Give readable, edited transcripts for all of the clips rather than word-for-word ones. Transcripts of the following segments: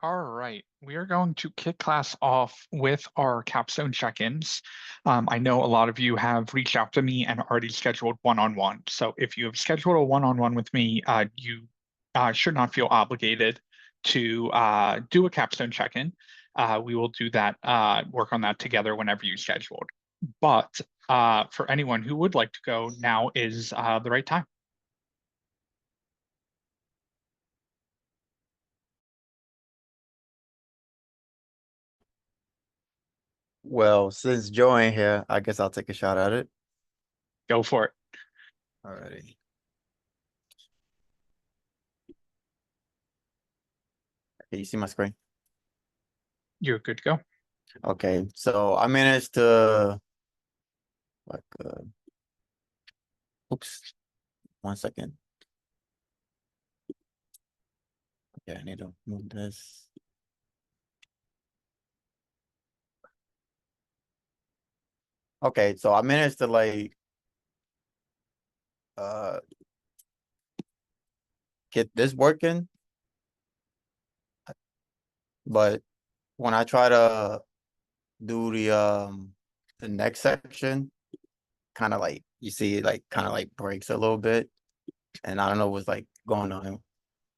All right, we are going to kick class off with our capstone check-ins. I know a lot of you have reached out to me and already scheduled one-on-one. So if you have scheduled a one-on-one with me, you should not feel obligated to do a capstone check-in. We will do that, work on that together whenever you scheduled. But for anyone who would like to go, now is the right time. Well, since Joe ain't here, I guess I'll take a shot at it. Go for it. Alrighty. Okay, you see my screen? You're good to go. Okay, so I managed to like oops, 1 second. Okay, I need to move this. Okay, so I managed to uh get this working, but when I try to do the next section, kind of like you see it like kind of like breaks a little bit, and I don't know what's like going on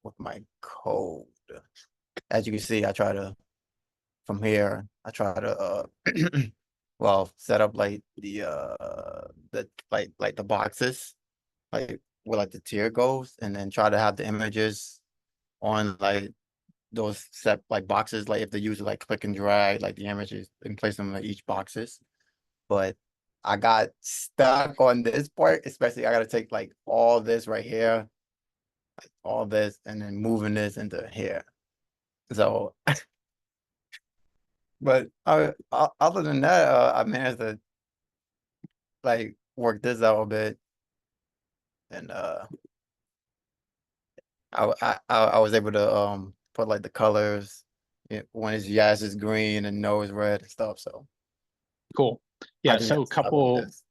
with my code. As you can see, I try to from here, I try to well set up like the like the boxes, like where like the tier goes, and then try to have the images on like those set like boxes, like if the user like click and drag like the images and place them in each boxes. But I got stuck on this part, especially I gotta take like all this right here, like all this, and then moving this into here. So but other than that, I managed to like work this out a bit, and I was able to put like the colors when it's yes it's green and no it's red and stuff. So Cool. I Yeah, just got so stuck on this.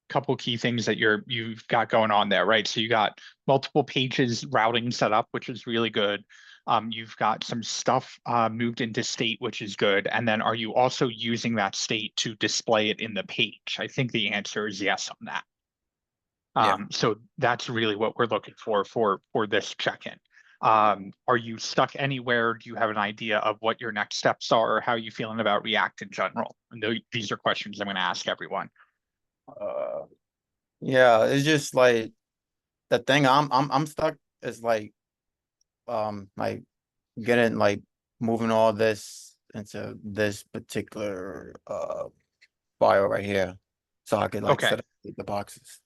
couple key things that you've got going on there, right? So you got multiple pages routing set up, which is really good. You've got some stuff moved into state, which is good. And then are you also using that state to display it in the page? I think the answer is yes on that. Yeah. So that's really what we're looking for this check-in. Are you stuck anywhere? Do you have an idea of what your next steps are, or how are you feeling about React in general? And these are questions I'm going to ask everyone. Uh, yeah, it's just like the thing I'm stuck is like getting like moving all this into this particular file right here, so I could like Okay. set up the boxes.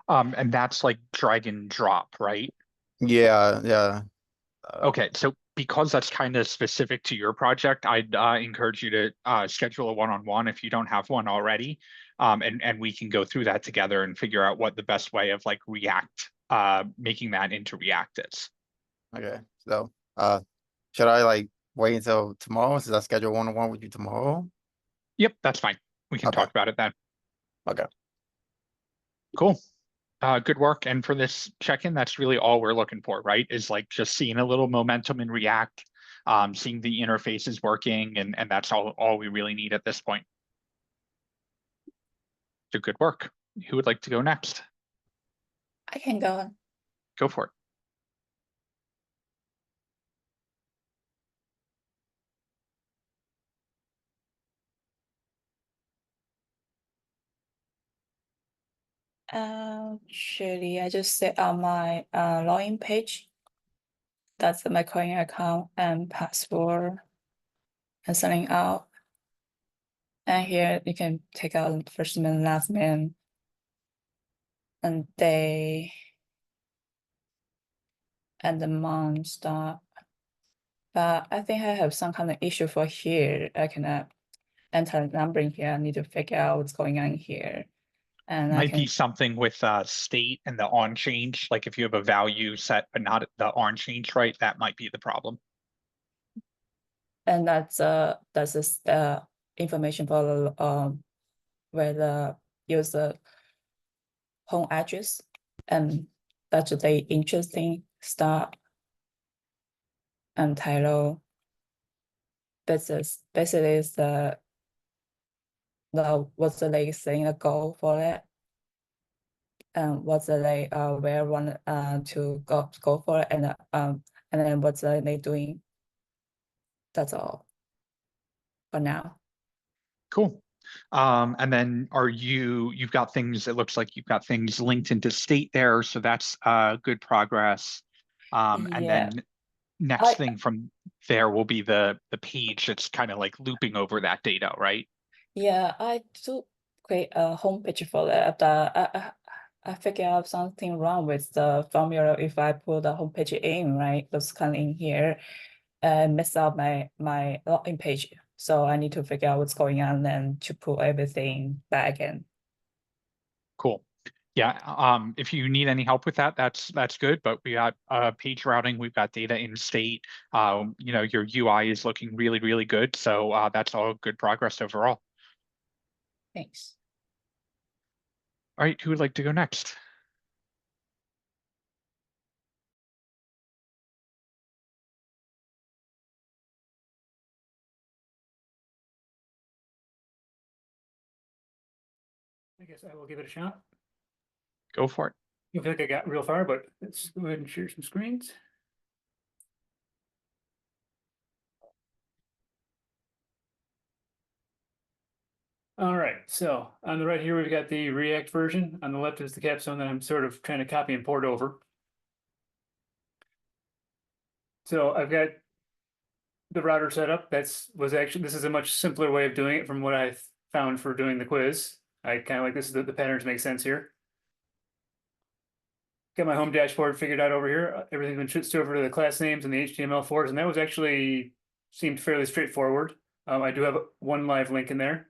And that's like drag and drop, right? Yeah, yeah. Okay, so because that's kind of specific to your project, I'd encourage you to schedule a one-on-one if you don't have one already, and we can go through that together and figure out what the best way of like React, making that into React is. Okay, so should I like wait until tomorrow? Since I schedule one-on-one with you tomorrow? Yep, that's fine. We can Okay, talk about it then. okay. Cool. Good work. And for this check-in, that's really all we're looking for, right? Is like just seeing a little momentum in React, seeing the interfaces working, and that's all we really need at this point. So good work. Who would like to go next? I can go. Go for it. Actually, I just set up my login page. That's my coin account and password and signing out. And here you can take out first name, last name, and day, and the month start. But I think I have some kind of issue for here. I cannot enter a number in here. I need to figure out what's going on here. And I Might be can, something with state and the on change. Like if you have a value set but not the on change right, that might be the problem. and that's the information for the where the user home address, and that's the interesting start and title basically is the what's the like setting a goal for it. What's the like where want to go for it, and then what's the they doing. That's all for now. Cool. And then you've got things, it looks like you've got things linked into state there, so that's good progress. And Yeah, then next I thing from there will be the page that's kind of like looping over that data, right? yeah I do create a homepage for that. I figure out something wrong with the formula if I put the homepage in, right? Those kind in here and mess up my login page. So I need to figure out what's going on and to put everything back again. Cool. Yeah, if you need any help with that, that's good. But we got page routing, we've got data in state. You know, your UI is looking really, really good. So that's all good progress overall. Thanks. All right, who would like to go next? I guess I will give it a shot. Go for it. I feel like I got real far, but let's go ahead and share some screens. All right, so on the right here, we've got the React version. On the left is the Capstone that I'm sort of trying to copy and port over. So I've got the router set up. This is a much simpler way of doing it from what I found for doing the quiz. I kind of like this, the patterns make sense here. Got my home dashboard figured out over here. Everything's been switched over to the class names and the HTML4s, and that was actually seemed fairly straightforward. I do have one live link in there.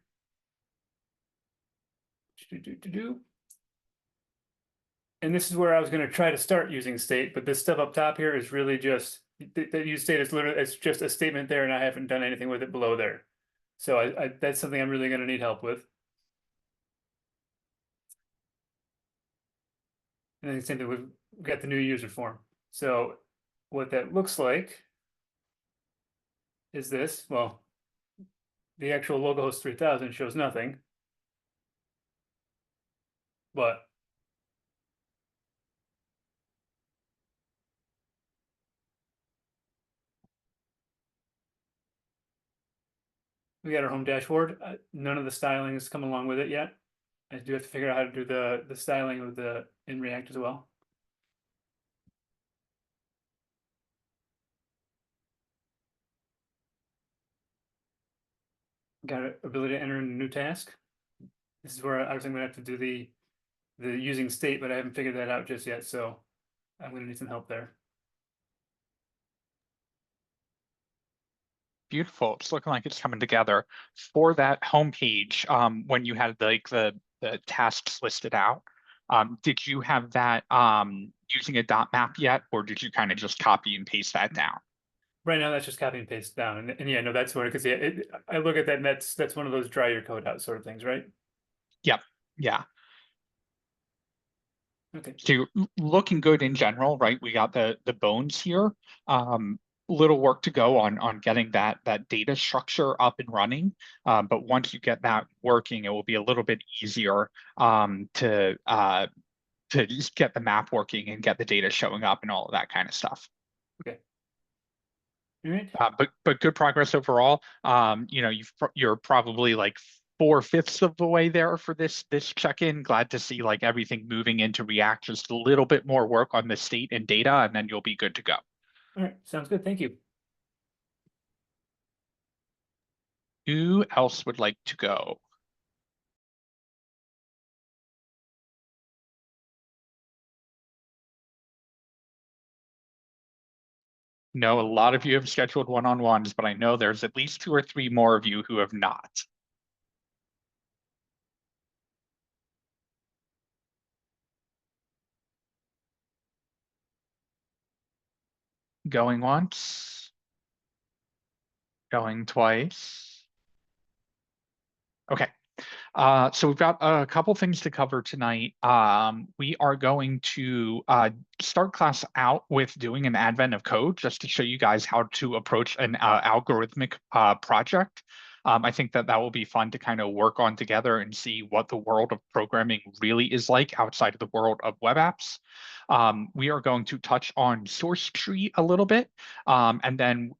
And this is where I was going to try to start using state, but this stuff up top here is really just that use state is literally it's just a statement there, and I haven't done anything with it below there. So that's something I'm really going to need help with. And then same thing, we've got the new user form. So what that looks like is this. Well, the actual localhost 3000 shows nothing, but we got our home dashboard. None of the styling has come along with it yet. I do have to figure out how to do the styling of in React as well. Got an ability to enter in a new task. This is where I was going to have to do the using state, but I haven't figured that out just yet. So I'm going to need some help there. Beautiful. It's looking like it's coming together. For that homepage, when you had the tasks listed out, did you have that using a dot map yet, or did you kind of just copy and paste that down? Right now, that's just copy and paste down, and yeah, no, that's where because yeah, I look at that, and that's one of those dry your code out sort of things, right? Yep. Yeah. Okay. So looking good in general, right? We got the bones here. Little work to go on getting that data structure up and running. But once you get that working, it will be a little bit easier to just get the map working and get the data showing up and all of that kind of stuff. Okay. All right. But good progress overall. You know, you're probably like 4/5 of the way there for this check-in. Glad to see like everything moving into React. Just a little bit more work on the state and data, and then you'll be good to go. All right. Sounds good. Thank you. Who else would like to go? No, a lot of you have scheduled one-on-ones, but I know there's at least 2 or 3 more of you who have not. Going once, going twice. Okay. So we've got a couple things to cover tonight. We are going to start class out with doing an advent of code just to show you guys how to approach an algorithmic project. I think that will be fun to kind of work on together and see what the world of programming really is like outside of the world of web apps. We are going to touch on source tree a little bit. And then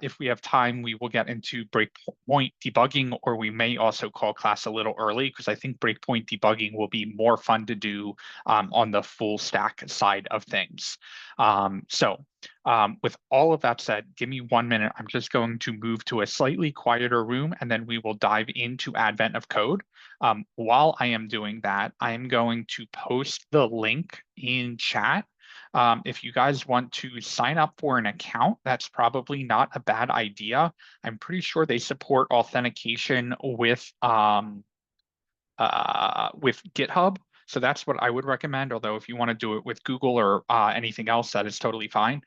if we have time, we will get into breakpoint debugging, or we may also call class a little early because I think breakpoint debugging will be more fun to do on the full stack side of things. With all of that said, give me 1 minute. I'm just going to move to a slightly quieter room, and then we will dive into Advent of Code. While I am doing that, I am going to post the link in chat. If you guys want to sign up for an account, that's probably not a bad idea. I'm pretty sure they support authentication with GitHub. So that's what I would recommend. Although if you want to do it with Google or anything else, that is totally fine.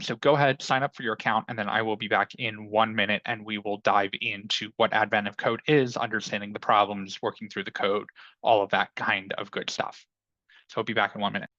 So go ahead, sign up for your account, and then I will be back in 1 minute and we will dive into what Advent of Code is, understanding the problems, working through the code, all of that kind of good stuff. So I'll be back in 1 minute.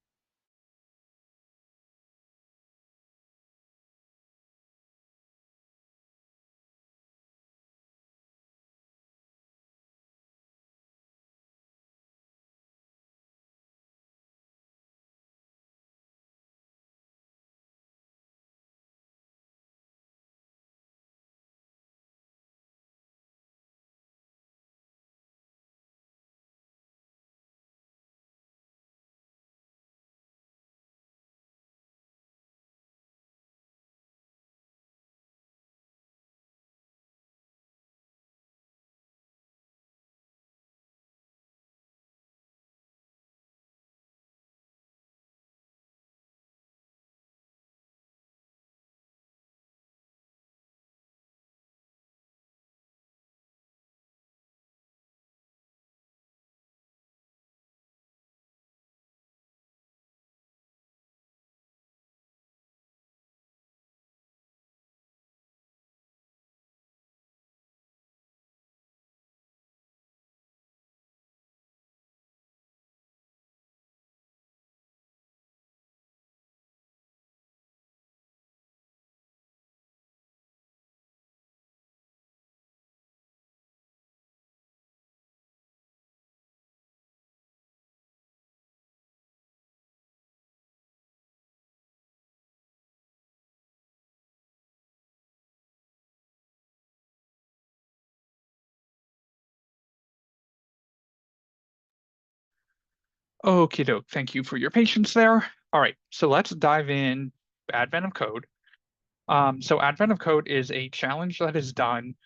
Okie doke. Thank you for your patience there. All right, so let's dive in Advent of Code. So Advent of Code is a challenge that is done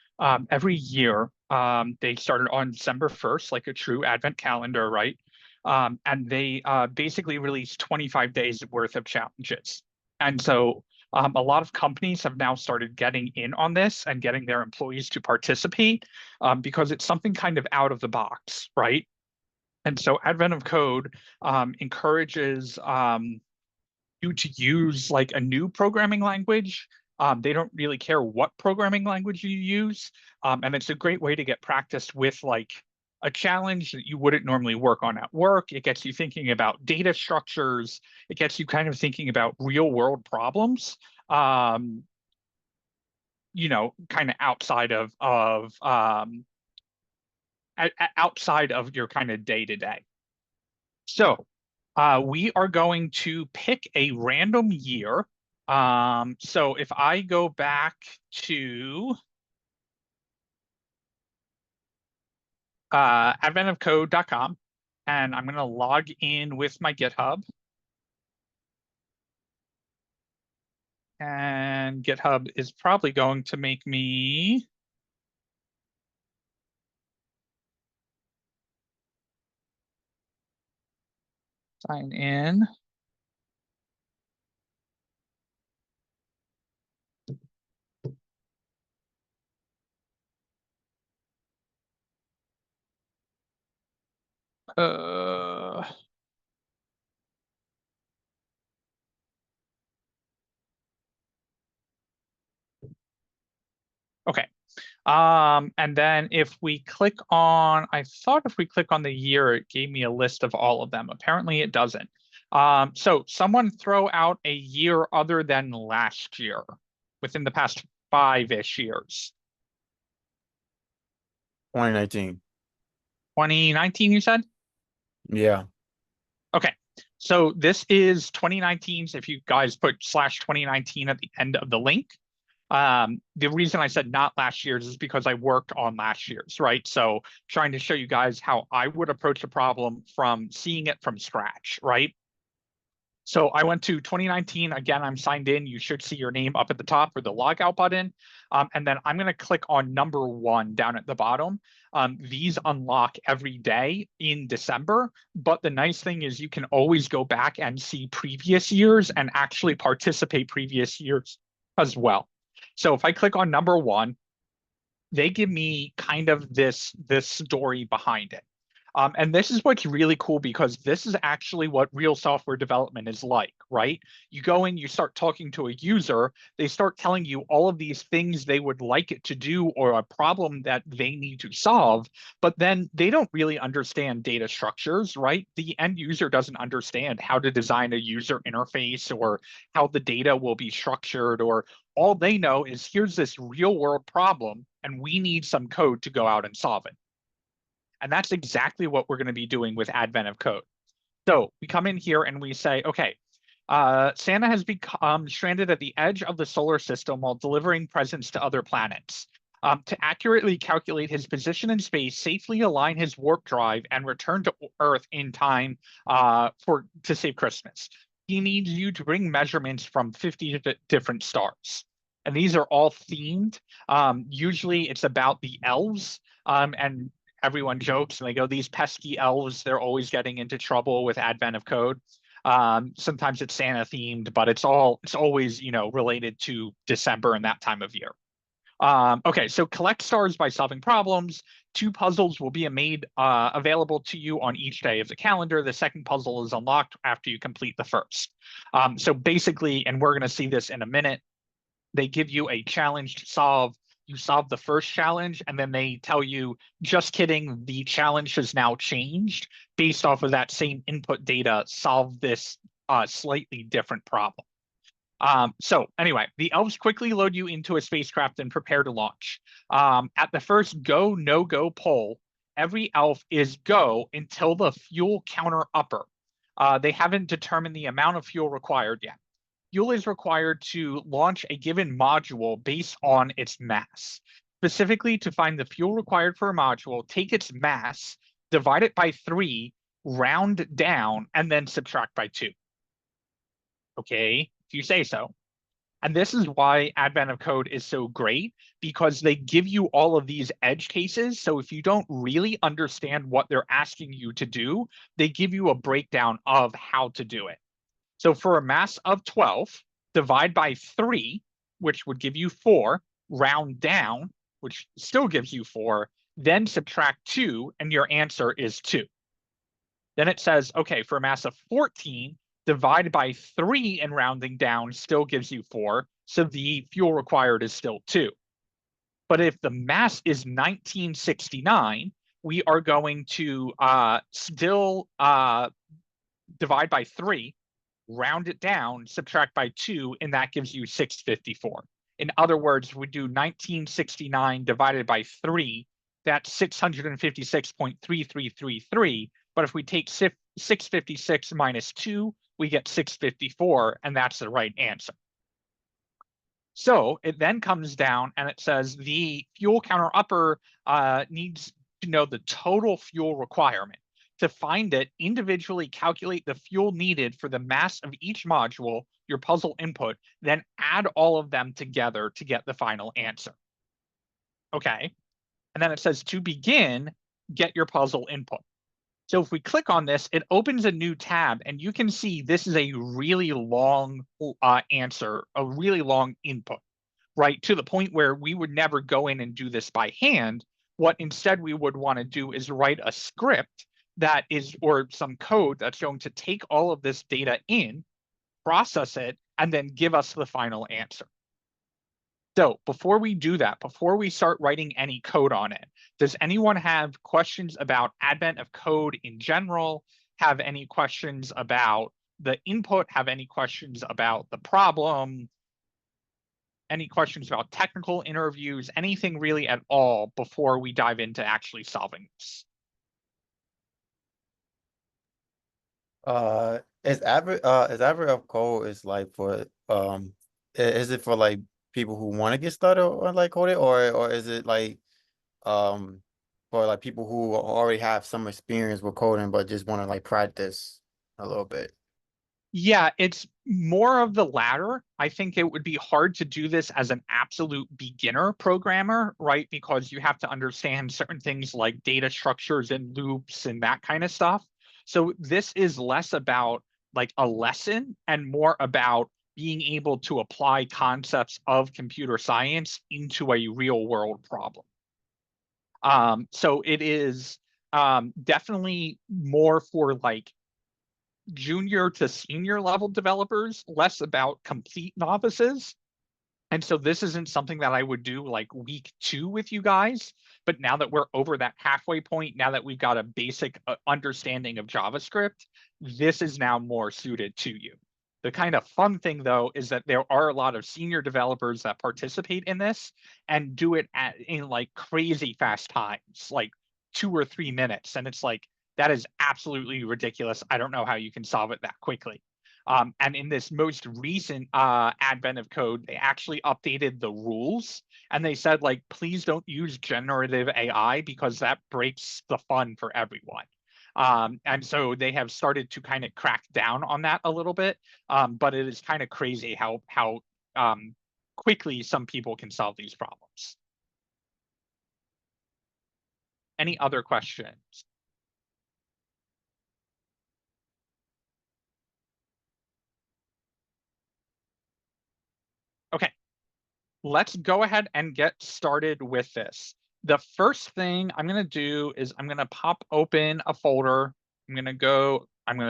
every year. They started on December 1st, like a true Advent calendar, right? And they basically release 25 days worth of challenges. And so a lot of companies have now started getting in on this and getting their employees to participate because it's something kind of out of the box, right? And so Advent of Code encourages you to use like a new programming language. They don't really care what programming language you use. And it's a great way to get practiced with like a challenge that you wouldn't normally work on at work. It gets you thinking about data structures. It gets you kind of thinking about real world problems, kind of outside of outside of your kind of day to day. So we are going to pick a random year. So if I go back to adventofcode.com and I'm going to log in with my GitHub. And GitHub is probably going to make me sign in. Okay, And then if we click on, I thought if we click on the year, it gave me a list of all of them. Apparently it doesn't. So someone throw out a year other than last year within the past 5-ish years. 2019. 2019, you said? Yeah. Okay. So this is 2019's. If you guys put /2019 at the end of the link. The reason I said not last year's is because I worked on last year's, right? So trying to show you guys how I would approach a problem from seeing it from scratch, right? So I went to 2019. Again, I'm signed in. You should see your name up at the top or the logout button. And then I'm going to click on number 1 down at the bottom. These unlock every day in December. But the nice thing is you can always go back and see previous years and actually participate previous years as well. So if I click on number 1, they give me kind of this story behind it. And this is what's really cool because this is actually what real software development is like, right? You go in, you start talking to a user, they start telling you all of these things they would like it to do or a problem that they need to solve, but then they don't really understand data structures, right? The end user doesn't understand how to design a user interface or how the data will be structured, or all they know is here's this real world problem and we need some code to go out and solve it. And that's exactly what we're going to be doing with Advent of Code. So we come in here and we say, okay, Santa has become stranded at the edge of the solar system while delivering presents to other planets. To accurately calculate his position in space, safely align his warp drive, and return to Earth in time to save Christmas. He needs you to bring measurements from 50 different stars. And these are all themed. Usually it's about the elves, and everyone jokes and they go, these pesky elves, they're always getting into trouble with Advent of Code. Sometimes it's Santa themed, but it's always, related to December and that time of year. Okay, so collect stars by solving problems. 2 puzzles will be made available to you on each day of the calendar. The second puzzle is unlocked after you complete the first. So basically, and we're going to see this in a minute, they give you a challenge to solve. You solve the first challenge, and then they tell you, just kidding, the challenge has now changed based off of that same input data. Solve this slightly different problem. So anyway, the elves quickly load you into a spacecraft and prepare to launch. At the first go, no-go poll, every elf is go until the fuel counter upper. They haven't determined the amount of fuel required yet. Fuel is required to launch a given module based on its mass. Specifically, to find the fuel required for a module, take its mass, divide it by 3, round down, and then subtract by 2. Okay, if you say so. And this is why Advent of Code is so great, because they give you all of these edge cases. So if you don't really understand what they're asking you to do, they give you a breakdown of how to do it. So for a mass of 12, divide by 3, which would give you 4, round down, which still gives you 4, then subtract 2, and your answer is 2. Then it says, okay, for a mass of 14, divide by 3 and rounding down still gives you 4, so the fuel required is still 2. But if the mass is 1969, we are going to still divide by 3, round it down, subtract by 2, and that gives you 654. In other words, we do 1969 divided by 3, that's 656.3333. But if we take 656 minus 2, we get 654, and that's the right answer. So it then comes down and it says the fuel counter upper needs to know the total fuel requirement. To find it, individually calculate the fuel needed for the mass of each module, your puzzle input, then add all of them together to get the final answer. Okay, and then it says to begin, get your puzzle input. So if we click on this, it opens a new tab, and you can see this is a really long answer, a really long input, right? To the point where we would never go in and do this by hand. What instead we would want to do is write a script that is, or some code that's going to take all of this data in, process it, and then give us the final answer. So before we do that, before we start writing any code on it, does anyone have questions about advent of code in general? Have any questions about the input? Have any questions about the problem? Any questions about technical interviews? Anything really at all before we dive into actually solving this? Is advert of code is like for is it for like people who want to get started on like coding, or is it like for like people who already have some experience with coding but just want to like practice a little bit? Yeah, it's more of the latter. I think it would be hard to do this as an absolute beginner programmer, right? Because you have to understand certain things like data structures and loops and that kind of stuff. So this is less about like a lesson and more about being able to apply concepts of computer science into a real world problem. So it is definitely more for like junior to senior level developers, less about complete novices. And so this isn't something that I would do like week 2 with you guys. But now that we're over that halfway point, now that we've got a basic understanding of JavaScript, this is now more suited to you. The kind of fun thing, though, is that there are a lot of senior developers that participate in this and do it in like crazy fast times, like 2 or 3 minutes. And it's like, that is absolutely ridiculous. I don't know how you can solve it that quickly. And in this most recent advent of code, they actually updated the rules and they said, like, please don't use generative AI because that breaks the fun for everyone. And so they have started to kind of crack down on that a little bit. But it is kind of crazy how quickly some people can solve these problems. Any other questions? Okay, let's go ahead and get started with this. The first thing I'm going to do is I'm going to pop open a folder. I'm going to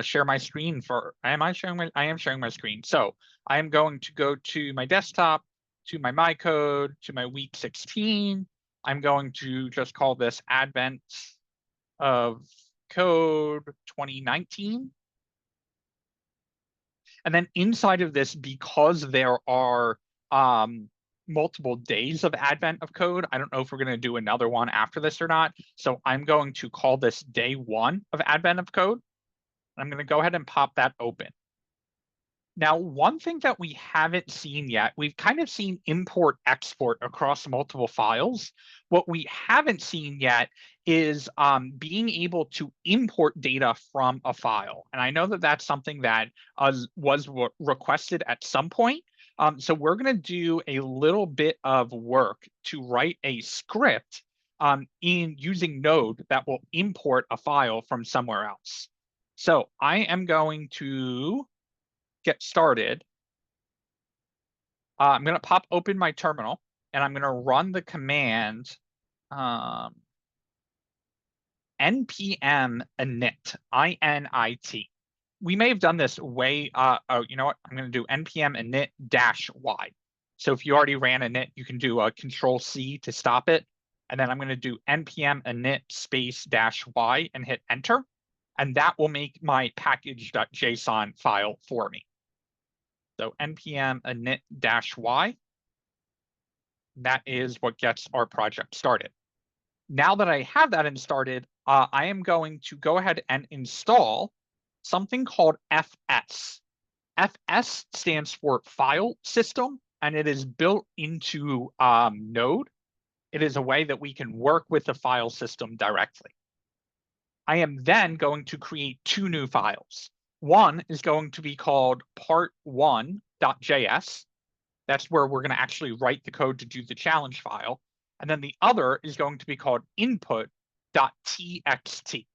share my screen for, I am sharing my screen. So I am going to go to my desktop, to my code, to my week 16. I'm going to just call this Advent of Code 2019. And then inside of this, because there are multiple days of advent of code, I don't know if we're going to do another one after this or not. So I'm going to call this day 1 of advent of code. I'm going to go ahead and pop that open. Now, one thing that we haven't seen yet, we've kind of seen import export across multiple files. What we haven't seen yet is being able to import data from a file. And I know that that's something that was requested at some point. So we're going to do a little bit of work to write a script in using Node that will import a file from somewhere else. So I am going to get started. I'm going to pop open my terminal and I'm going to run the command npm init, I-N-I-T. We may have done this way, oh, you know what? I'm going to do npm init -y. So if you already ran init, you can do a Control-C to stop it. And then I'm going to do npm init space -y and hit enter. And that will make my package.json file for me. So npm init -y, that is what gets our project started. Now that I have that started, I am going to go ahead and install something called FS. FS stands for File System, and it is built into Node. It is a way that we can work with the file system directly. I am then going to create 2 new files. One is going to be called part1.js. That's where we're going to actually write the code to do the challenge file. And then the other is going to be called input.txt.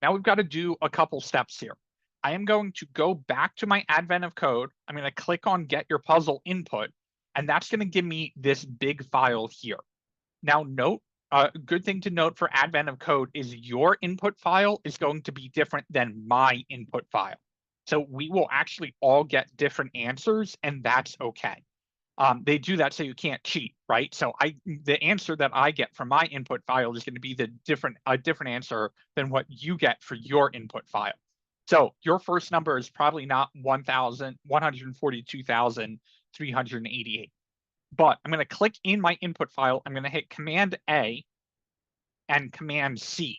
Now we've got to do a couple steps here. I am going to go back to my advent of code. I'm going to click on get your puzzle input, and that's going to give me this big file here. Now note a good thing to note for advent of code is your input file is going to be different than my input file. So we will actually all get different answers, and that's okay. They do that so you can't cheat, right? So the answer that I get from my input file is going to be a different answer than what you get for your input file. So your first number is probably not 1,142,388. But I'm going to click in my input file. I'm going to hit Command A and Command C.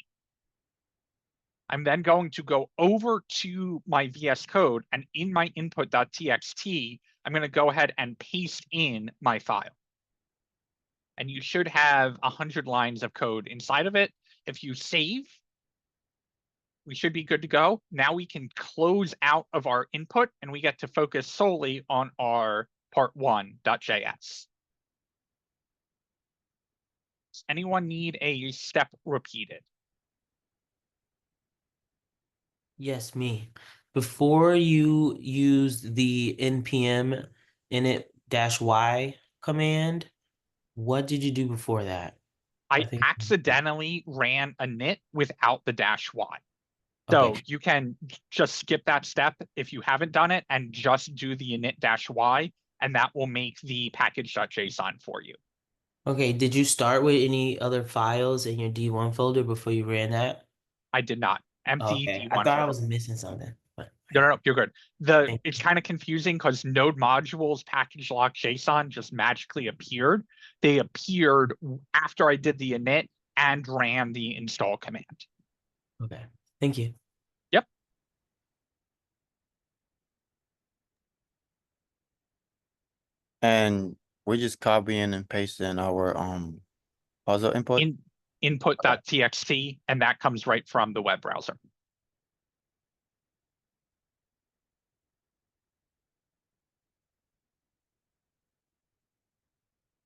I'm then going to go over to my VS Code, and in my input.txt, I'm going to go ahead and paste in my file. And you should have 100 lines of code inside of it. If you save, we should be good to go. Now we can close out of our input, and we get to focus solely on our part1.js. Does anyone need a step repeated? Yes, me. Before you used the npm init-y command, what did you do before that? I think- accidentally ran a init without the -y. So Okay. you can just skip that step if you haven't done it and just do the init-y, and that will make the package.json for you. Okay, did you start with any other files in your D1 folder before you ran that? I did not. Empty Okay, D1 I thought I folder. was missing something. But No, you're good. Thank It's kind of confusing because node modules package lock JSON just magically appeared. They appeared after I did the init and ran the install command. okay, thank you. Yep. And we're just copying and pasting our puzzle input. In input.txt, and that comes right from the web browser.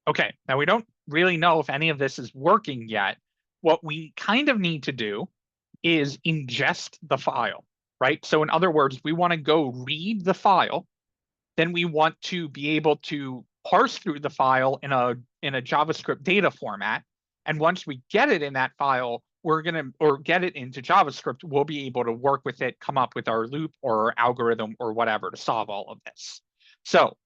Okay, now we don't really know if any of this is working yet. What we kind of need to do is ingest the file, right? So in other words, we want to go read the file. Then we want to be able to parse through the file in a JavaScript data format. And once we get it in that file, or get it into JavaScript, we'll be able to work with it, come up with our loop or our algorithm or whatever to solve all of this. So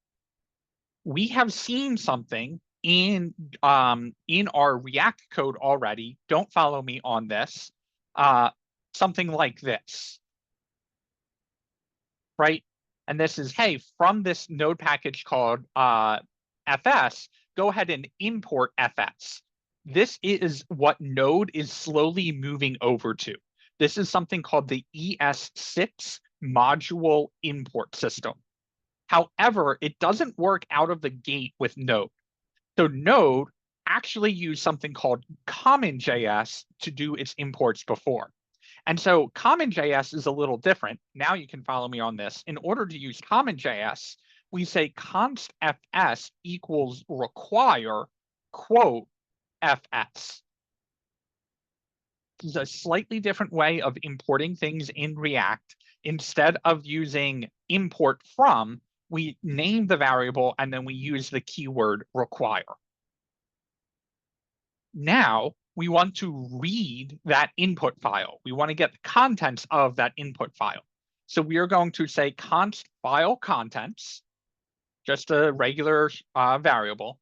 we have seen something in our React code already. Don't follow me on this. Something like this, right? And this is, hey, from this node package called fs, go ahead and import fs. This is what Node is slowly moving over to. This is something called the ES6 module import system. However, it doesn't work out of the gate with Node. So Node actually used something called CommonJS to do its imports before. And so CommonJS is a little different. Now you can follow me on this. In order to use CommonJS, we say const fs equals require quote fs. This is a slightly different way of importing things in React. Instead of using import from, we name the variable and then we use the keyword require. Now we want to read that input file. We want to get the contents of that input file. So we are going to say const file contents, just a regular variable.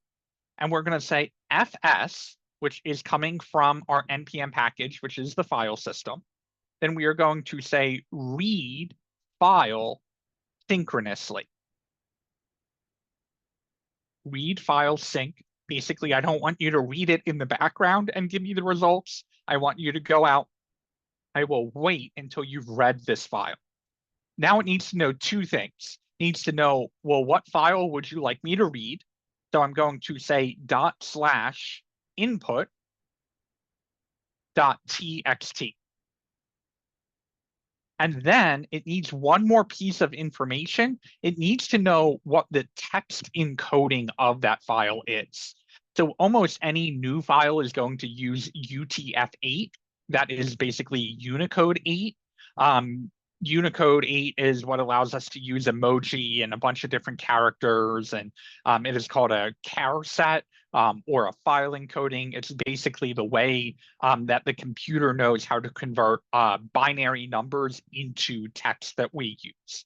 And we're going to say fs, which is coming from our npm package, which is the file system. Then we are going to say read file synchronously. Read file sync. Basically, I don't want you to read it in the background and give me the results. I want you to go out. I will wait until you've read this file. Now it needs to know two things. It needs to know, well, what file would you like me to read? So I'm going to say ./input.txt. And then it needs one more piece of information. It needs to know what the text encoding of that file is. So almost any new file is going to use UTF-8. That is basically Unicode 8. Unicode 8 is what allows us to use emoji and a bunch of different characters, and it is called a char set or a file encoding. It's basically the way that the computer knows how to convert binary numbers into text that we use.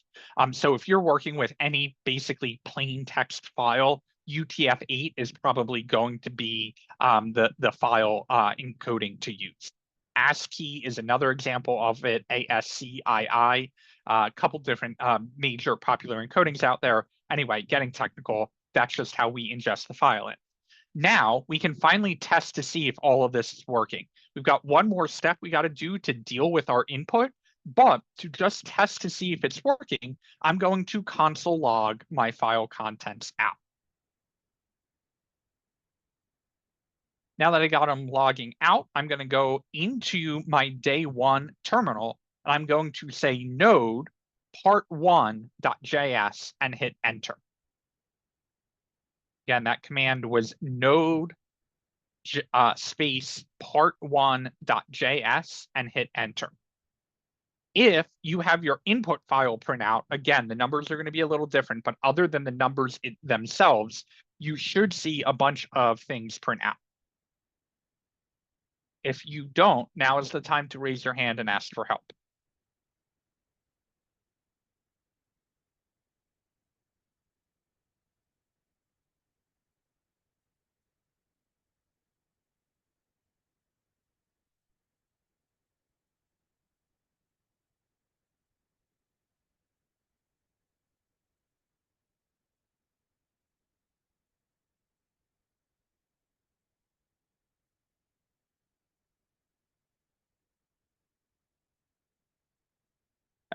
So if you're working with any basically plain text file, UTF-8 is probably going to be the file encoding to use. ASCII is another example of it, ASCII, a couple different major popular encodings out there. Anyway, getting technical, that's just how we ingest the file in. Now we can finally test to see if all of this is working. We've got one more step we got to do to deal with our input, but to just test to see if it's working, I'm going to console log my file contents out. Now that I got them logging out, I'm going to go into my day one terminal, and I'm going to say node part1.js and hit enter. Again, that command was node space part1.js and hit enter. If you have your input file print out, again, the numbers are going to be a little different, but other than the numbers themselves, you should see a bunch of things print out. If you don't, now is the time to raise your hand and ask for help.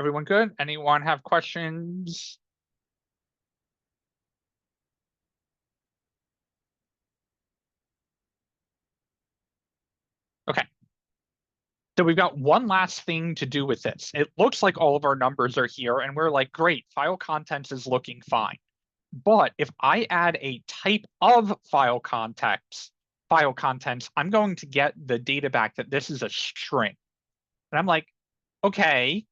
Everyone good? Anyone have questions? Okay. So we've got one last thing to do with this. It looks like all of our numbers are here, and we're like, great, file contents is looking fine. But if I add a type of file contents, I'm going to get the data back that this is a string. And I'm like, okay,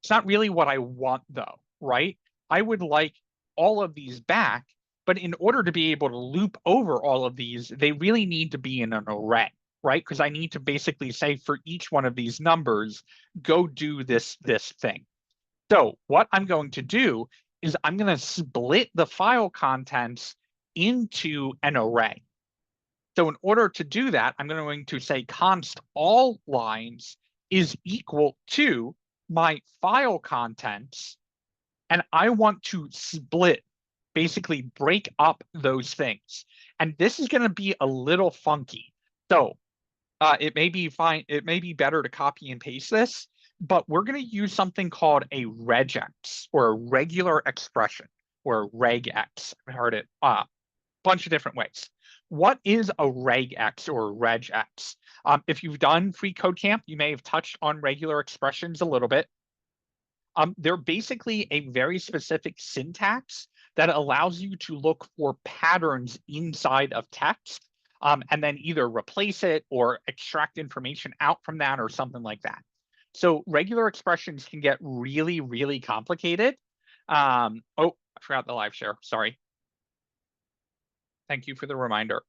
it's not really what I want though, right? I would like all of these back, but in order to be able to loop over all of these, they really need to be in an array, right? Because I need to basically say for each one of these numbers, go do this thing. So what I'm going to do is I'm going to split the file contents into an array. So in order to do that, I'm going to say const all lines is equal to my file contents, and I want to split, basically break up those things. And this is going to be a little funky. So it may be fine. It may be better to copy and paste this, but we're going to use something called a regex, or a regular expression, or regex. I've heard it a bunch of different ways. What is a regex or regex? If you've done free code camp, you may have touched on regular expressions a little bit. They're basically a very specific syntax that allows you to look for patterns inside of text, and then either replace it or extract information out from that or something like that. So regular expressions can get really, really complicated. Oh, I forgot the live share. Sorry. Thank you for the reminder.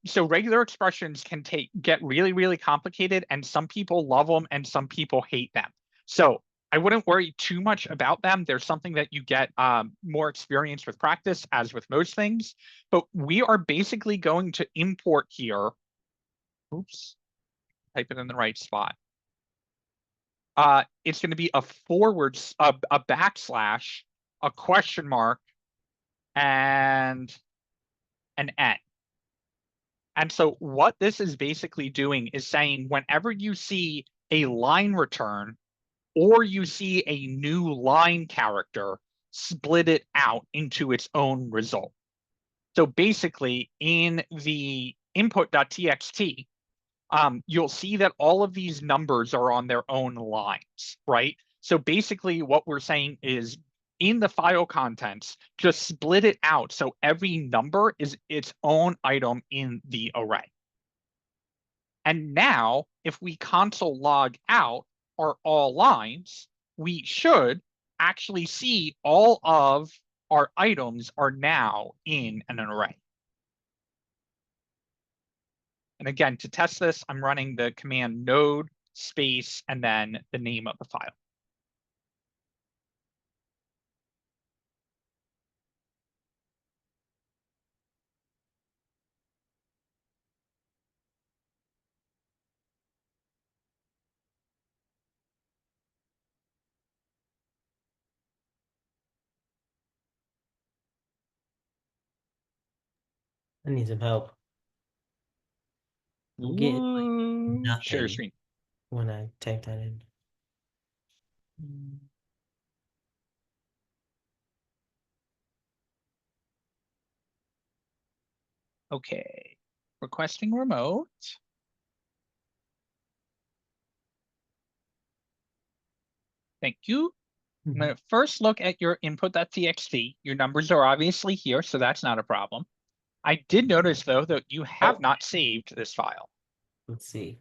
So regular expressions can get really, really complicated, and some people love them and some people hate them. So I wouldn't worry too much about them. There's something that you get more experience with practice, as with most things. But we are basically going to import here. Oops, type it in the right spot. It's going to be a backslash, a question mark, and an N. And so what this is basically doing is saying whenever you see a line return or you see a new line character, split it out into its own result. So basically in the input.txt, you'll see that all of these numbers are on their own lines, right? So basically what we're saying is in the file contents, just split it out so every number is its own item in the array. And now if we console log out, are all lines, we should actually see all of our items are now in an array. And again, to test this, I'm running the command node space and then the name of the file. I need some help. I'm getting like Share nothing screen. when I type that in. Okay, requesting remote. Thank you. I'm going to first look at your input.txt. Your numbers are obviously here, so that's not a problem. I did notice, though, that you have not saved this file. Let's see.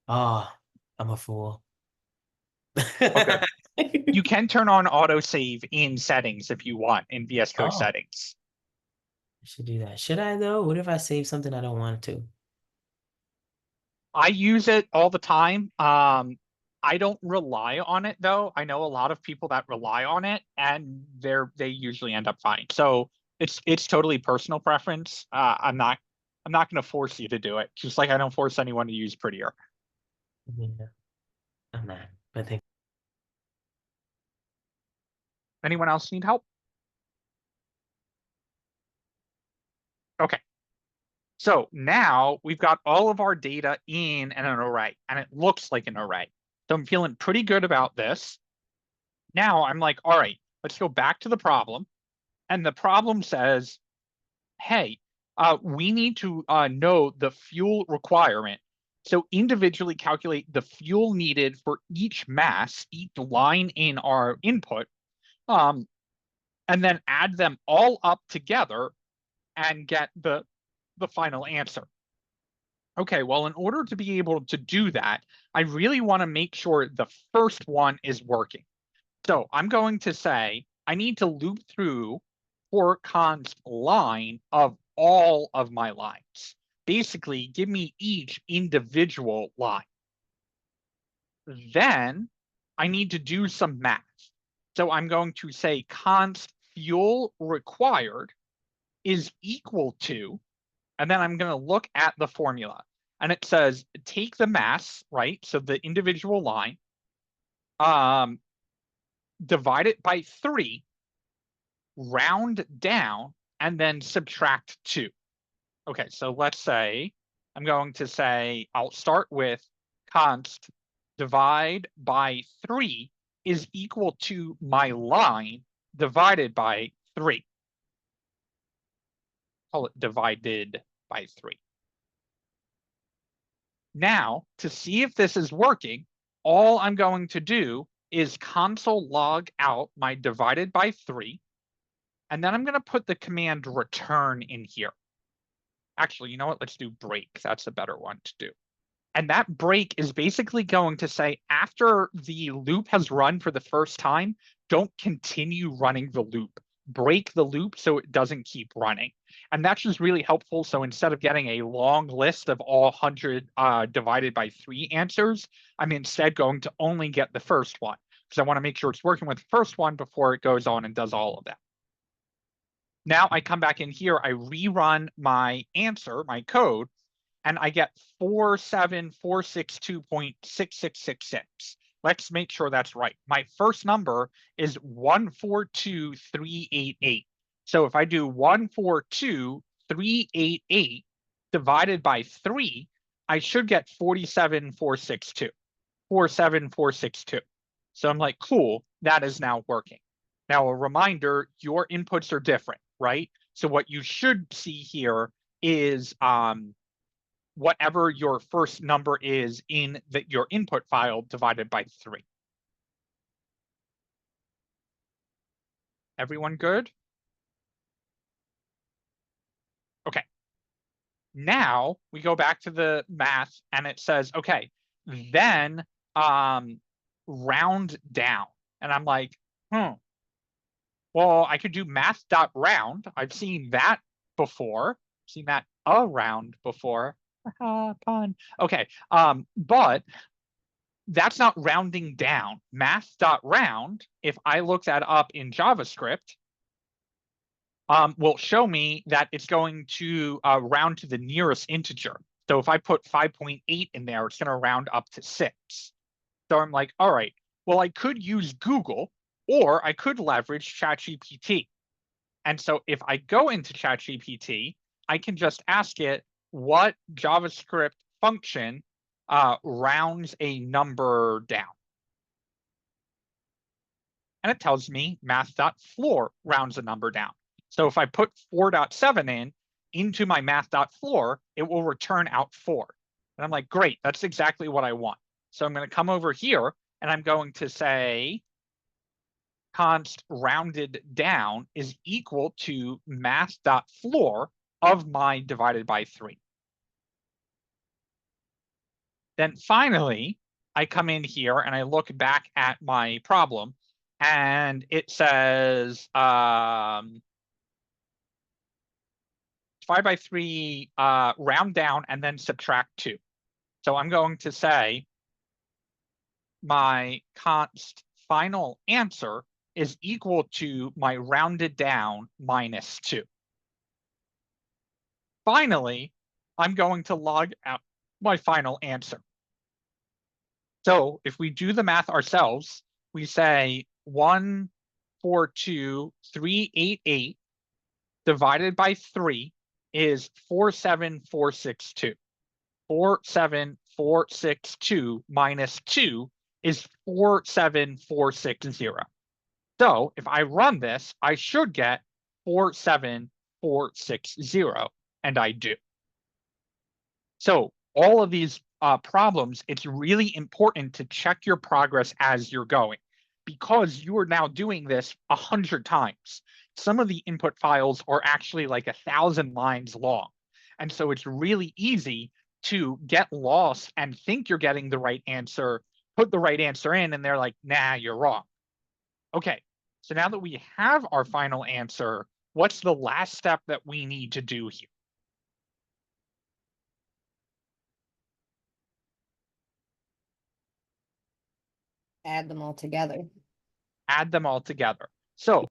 Ah, I'm a fool. Okay. You can turn on autosave in settings if you want in VS Code Oh. settings. I should do that. Should I though? What if I save something I don't want to? I use it all the time. I don't rely on it though. I know a lot of people that rely on it, and they usually end up fine. So it's totally personal preference. I'm not going to force you to do it. Just like I don't force anyone to use Prettier. Yeah, I'm not. But think Anyone else need help? Okay. So now we've got all of our data in an array, and it looks like an array. So I'm feeling pretty good about this. Now I'm like, all right, let's go back to the problem. And the problem says, hey, we need to know the fuel requirement. So individually calculate the fuel needed for each mass, each line in our input, and then add them all up together and get the final answer. Okay, well, in order to be able to do that, I really want to make sure the first one is working. So I'm going to say I need to loop through for const line of all of my lines. Basically, give me each individual line. Then I need to do some math. So I'm going to say const fuel required is equal to, and then I'm going to look at the formula. And it says take the mass, right? So the individual line, divide it by 3, round down, and then subtract 2. Okay, so let's say I'm going to say I'll start with const divide by 3 is equal to my line divided by 3. Call it divided by 3. Now, to see if this is working, all I'm going to do is console log out my divided by 3, and then I'm going to put the command return in here. Actually, you know what? Let's do break. That's a better one to do. And that break is basically going to say after the loop has run for the first time, don't continue running the loop. Break the loop so it doesn't keep running. And that's just really helpful. So instead of getting a long list of all 100 divided by 3 answers, I'm instead going to only get the first one because I want to make sure it's working with the first one before it goes on and does all of that. Now I come back in here, I rerun my answer, my code, and I get 47462.6666. Let's make sure that's right. My first number is 142388. So if I do 142388 divided by 3, I should get 47462. 47462. So I'm like, cool, that is now working. Now, a reminder, your inputs are different, right? So what you should see here is whatever your first number is in your input file divided by 3. Everyone good? Okay. Now we go back to the math and it says, okay, then round down. And I'm like, well, I could do math.round. I've seen that before. Seen that around before. Pun. Okay. But that's not rounding down. Math.round, if I look that up in JavaScript, will show me that it's going to round to the nearest integer. So if I put 5.8 in there, it's going to round up to 6. So I'm like, all right, well, I could use Google or I could leverage ChatGPT. And so if I go into ChatGPT, I can just ask it what JavaScript function rounds a number down. And it tells me math.floor rounds a number down. So if I put 4.7 into my math.floor, it will return out 4. And I'm like, great, that's exactly what I want. So I'm going to come over here and I'm going to say const rounded down is equal to math.floor of my divided by 3. Then finally, I come in here and I look back at my problem and it says divide by 3, round down and then subtract 2. So I'm going to say my const final answer is equal to my rounded down minus 2. Finally, I'm going to log out my final answer. So if we do the math ourselves, we say 142,388 divided by 3 is 47462. 47462 minus 2 is 47460. So if I run this, I should get 47460, and I do. So all of these problems, it's really important to check your progress as you're going, because you are now doing this 100 times. Some of the input files are actually like 1,000 lines long. And so it's really easy to get lost and think you're getting the right answer, put the right answer in, and they're like, nah, you're wrong. Okay, so now that we have our final answer, what's the last step that we need to do here? Add them all together. Add them all together. So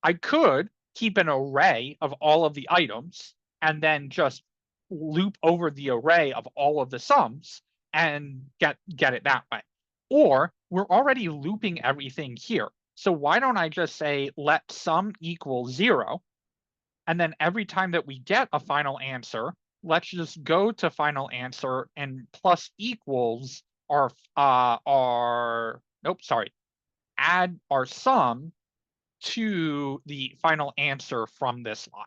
I could keep an array of all of the items and then just loop over the array of all of the sums and get it that way. Or we're already looping everything here. So why don't I just say let sum equal 0, and then every time that we get a final answer, let's just go to final answer and plus equals add our sum to the final answer from this line.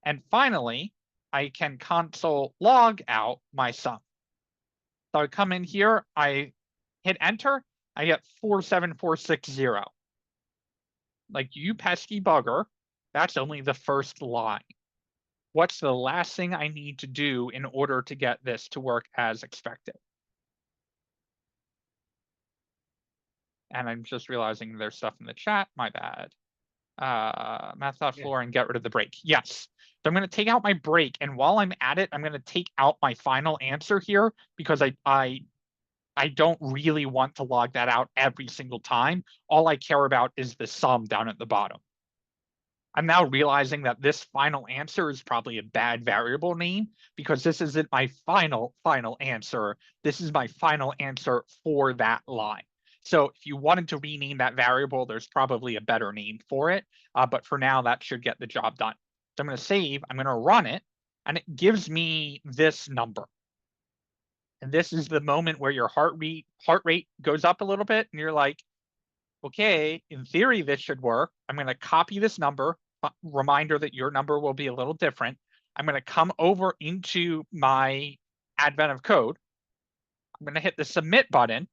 And finally, I can console log out my sum. So I come in here, I hit enter, I get 47460. Like, you pesky bugger, that's only the first line. What's the last thing I need to do in order to get this to work as expected? And I'm just realizing there's stuff in the chat, my bad. Math.floor and get rid of the break. Yes. So I'm going to take out my break, and while I'm at it, I'm going to take out my final answer here because I don't really want to log that out every single time. All I care about is the sum down at the bottom. I'm now realizing that this final answer is probably a bad variable name because this isn't my final answer. This is my final answer for that line. So if you wanted to rename that variable, there's probably a better name for it. But for now, that should get the job done. So I'm going to save, I'm going to run it, and it gives me this number. And this is the moment where your heart rate goes up a little bit, and you're like, okay, in theory, this should work. I'm going to copy this number. Reminder that your number will be a little different. I'm going to come over into my advent of code. I'm going to hit the submit button.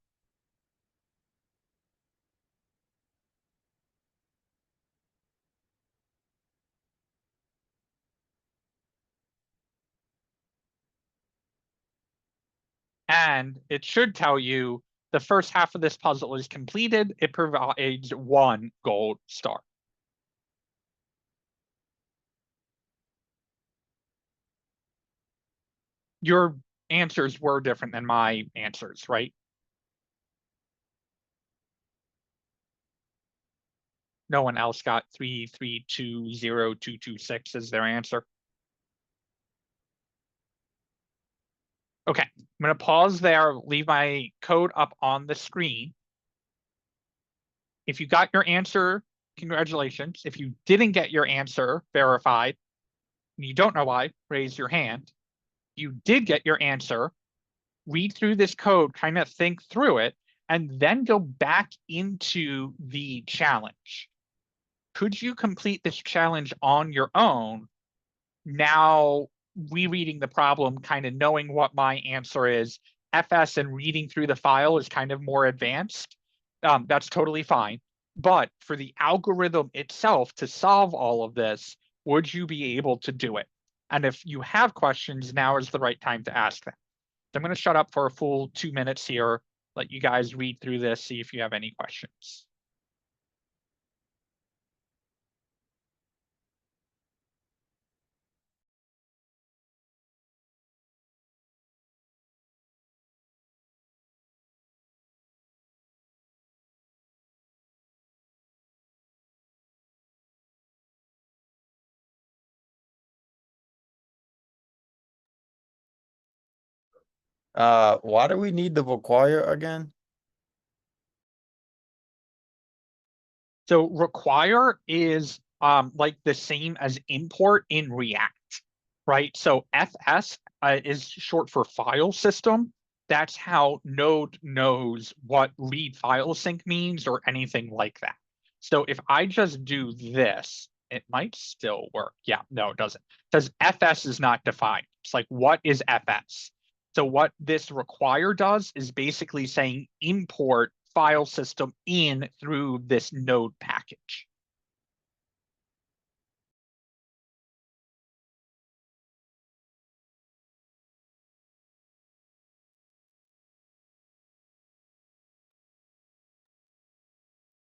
And it should tell you the first half of this puzzle is completed. It provides 1 gold star. Your answers were different than my answers, right? No one else got 3320226 as their answer. Okay, I'm going to pause there, leave my code up on the screen. If you got your answer, congratulations. If you didn't get your answer verified, and you don't know why, raise your hand. You did get your answer, read through this code, kind of think through it, and then go back into the challenge. Could you complete this challenge on your own? Now, rereading the problem, kind of knowing what my answer is, FS and reading through the file is kind of more advanced. That's totally fine. But for the algorithm itself to solve all of this, would you be able to do it? And if you have questions, now is the right time to ask them. So I'm going to shut up for a full 2 minutes here, let you guys read through this, see if you have any questions. Why do we need the require again? So require is like the same as import in React, right? So FS is short for file system. That's how Node knows what read file sync means or anything like that. So if I just do this, it might still work. Yeah, no, it doesn't. It says FS is not defined. It's like, what is FS? So what this require does is basically saying import file system in through this node package.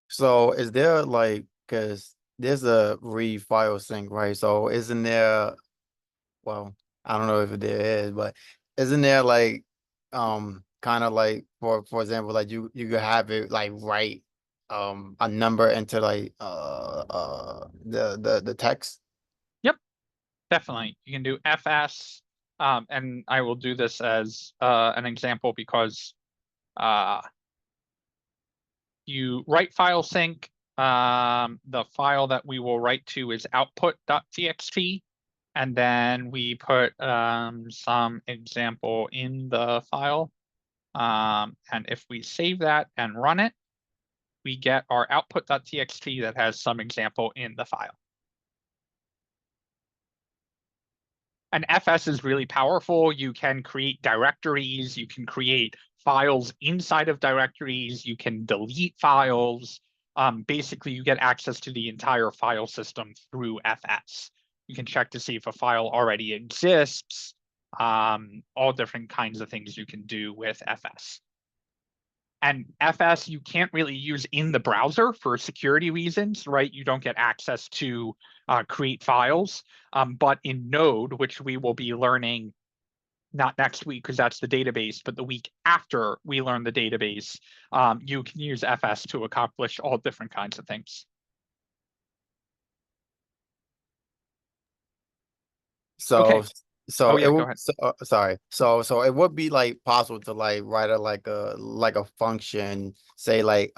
So is there like, because there's a read file sync, right? So isn't there, well, I don't know if there is, but isn't there like kind of like for example, like you could have it like write a number into like the text? Yep, definitely. You can do FS, and I will do this as an example because you write file sync. The file that we will write to is output.txt. And then we put some example in the file. And if we save that and run it, we get our output.txt that has some example in the file. And FS is really powerful. You can create directories, you can create files inside of directories, you can delete files. Basically, you get access to the entire file system through FS. You can check to see if a file already exists, all different kinds of things you can do with FS. And FS you can't really use in the browser for security reasons, right? You don't get access to create files. But in Node, which we will be learning not next week because that's the database, but the week after we learn the database, you can use FS to accomplish all different kinds of things. So Okay. so Oh, it yeah, go would ahead. sorry. So it would be like possible to like write a like a function, say like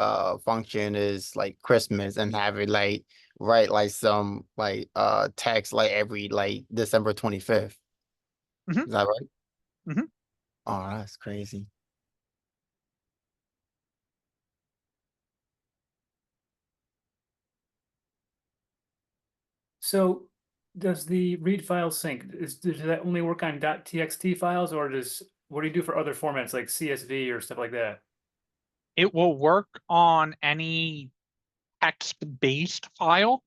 function is like Christmas and have it like write like some like text like every like December 25th. Mhm. Is that right? Mhm. Oh, that's crazy. So does the read file sync, does that only work on .txt files, or what do you do for other formats like CSV or stuff like that? It will work on any text-based file.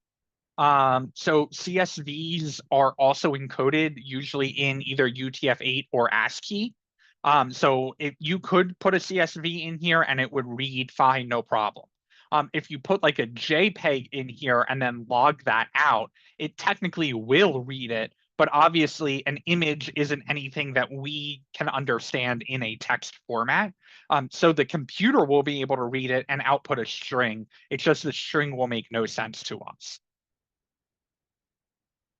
So CSVs are also encoded usually in either UTF-8 or ASCII. So if you could put a CSV in here and it would read fine, no problem. If you put like a JPEG in here and then log that out, it technically will read it, but obviously an image isn't anything that we can understand in a text format. So the computer will be able to read it and output a string. It's just the string will make no sense to us.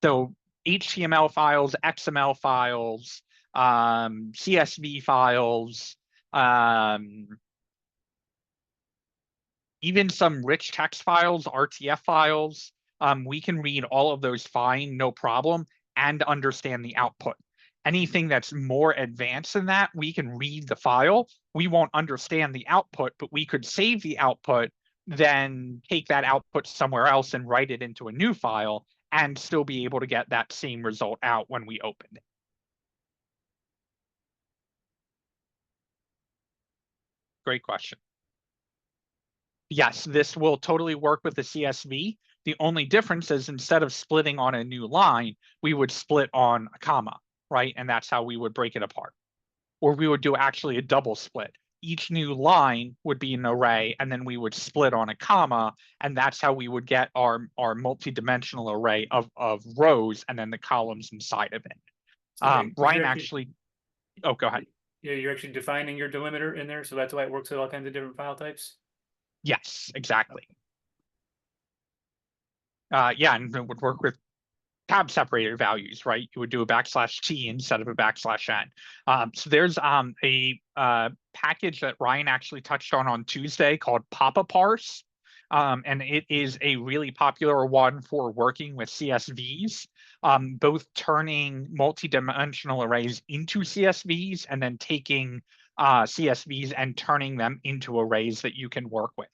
So HTML files, XML files, CSV files, even some rich text files, RTF files, we can read all of those fine, no problem, and understand the output. Anything that's more advanced than that, we can read the file. We won't understand the output, but we could save the output, then take that output somewhere else and write it into a new file and still be able to get that same result out when we open it. Great question. Yes, this will totally work with the CSV. The only difference is instead of splitting on a new line, we would split on a comma, right? And that's how we would break it apart. Or we would do actually a double split. Each new line would be an array, and then we would split on a comma, and that's how we would get our multi-dimensional array of rows and then the columns inside of it. Ryan actually, oh, go ahead. Yeah, you're actually defining your delimiter in there, so that's why it works with all kinds of different file types. Yes, exactly. Yeah, and it would work with tab separated values, right? You would do a /t instead of a /n. So there's a package that Ryan actually touched on Tuesday called Papa Parse. And it is a really popular one for working with CSVs, both turning multi-dimensional arrays into CSVs and then taking CSVs and turning them into arrays that you can work with.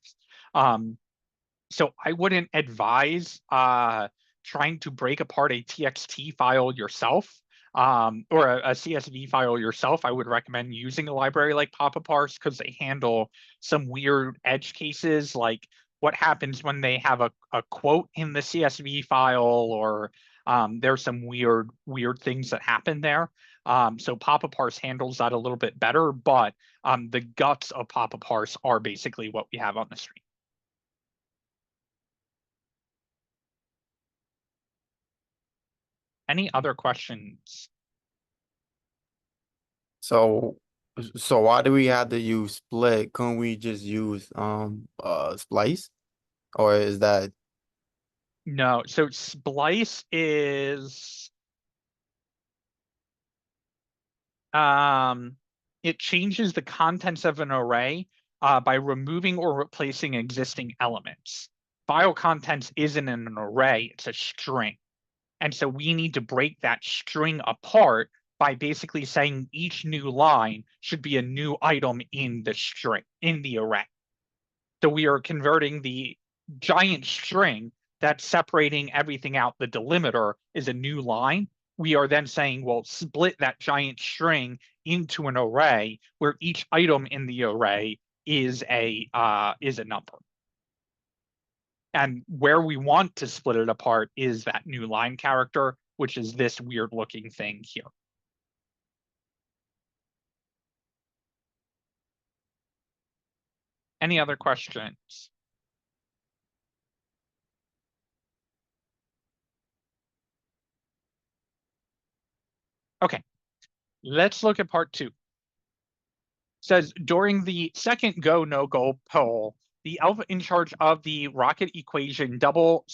So I wouldn't advise trying to break apart a TXT file yourself or a CSV file yourself. I would recommend using a library like Papa Parse because they handle some weird edge cases, like what happens when they have a quote in the CSV file, or there's some weird things that happen there. So Papa Parse handles that a little bit better, but the guts of Papa Parse are basically what we have on the screen. Any other questions? So why do we have to use split? Couldn't we just use splice? Or is that No, so splice is it changes the contents of an array by removing or replacing existing elements. File contents isn't an array, it's a string. And so we need to break that string apart by basically saying each new line should be a new item in the string, in the array. So we are converting the giant string that's separating everything out. The delimiter is a new line. We are then saying, well, split that giant string into an array where each item in the array is a number. And where we want to split it apart is that new line character, which is this weird looking thing here. Any other questions? Okay, let's look at part 2. It says during the second go, no go poll, the alpha in charge of the rocket equation double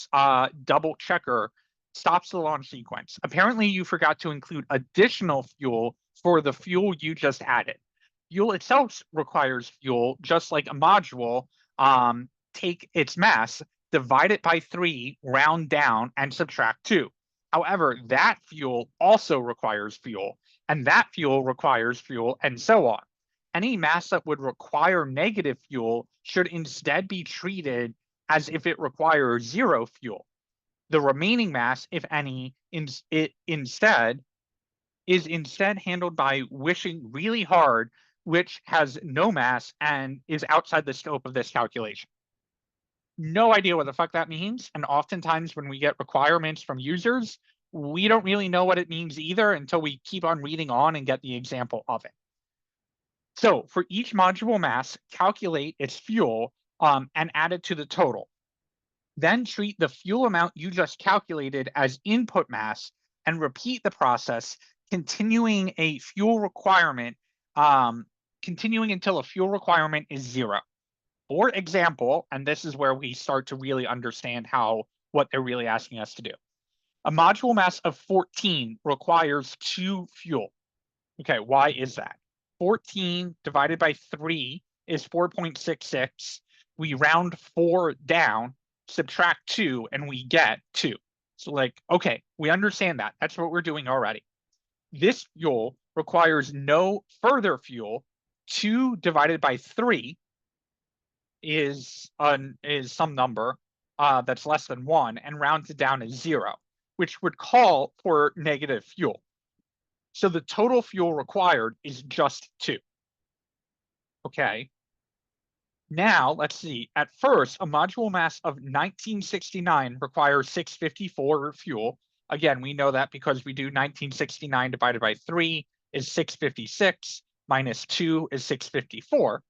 checker stops the launch sequence. Apparently you forgot to include additional fuel for the fuel you just added. Fuel itself requires fuel, just like a module. Take its mass, divide it by 3, round down, and subtract 2. However, that fuel also requires fuel, and that fuel requires fuel, and so on. Any mass that would require negative fuel should instead be treated as if it requires 0 fuel. The remaining mass, if any, is instead handled by wishing really hard, which has no mass and is outside the scope of this calculation. No idea what the fuck that means. And oftentimes when we get requirements from users, we don't really know what it means either until we keep on reading on and get the example of it. So for each module mass, calculate its fuel and add it to the total. Then treat the fuel amount you just calculated as input mass and repeat the process, continuing a fuel requirement, continuing until a fuel requirement is 0. For example, and this is where we start to really understand what they're really asking us to do. A module mass of 14 requires 2 fuel. Okay, why is that? 14 divided by 3 is 4.66. We round 4 down, subtract 2, and we get 2. So like, okay, we understand that. That's what we're doing already. This fuel requires no further fuel. 2 divided by 3 is some number that's less than 1 and rounds it down to 0, which would call for negative fuel. So the total fuel required is just 2. Okay. Now let's see. At first, a module mass of 1969 requires 654 fuel. Again, we know that because we do 1969 divided by 3 is 656, minus 2 is 654.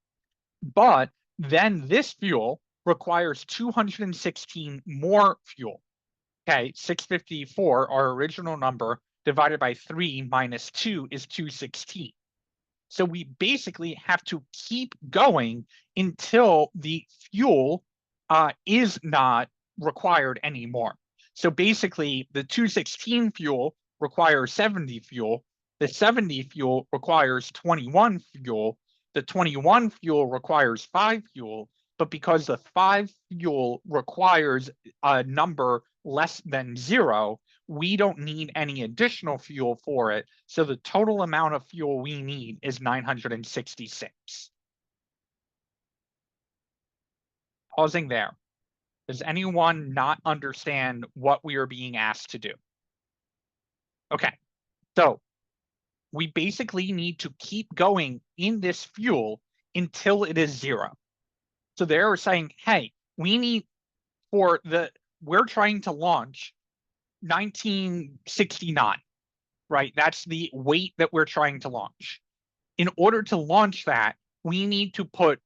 But then this fuel requires 216 more fuel. Okay, 654, our original number, divided by 3 minus 2 is 216. So we basically have to keep going until the fuel is not required anymore. So basically, the 216 fuel requires 70 fuel. The 70 fuel requires 21 fuel. The 21 fuel requires 5 fuel. But because the 5 fuel requires a number less than 0, we don't need any additional fuel for it. So the total amount of fuel we need is 966. Pausing there. Does anyone not understand what we are being asked to do? Okay, so we basically need to keep going in this fuel until it is 0. So they're saying, hey, we need we're trying to launch 1969, right? That's the weight that we're trying to launch. In order to launch that, we need to put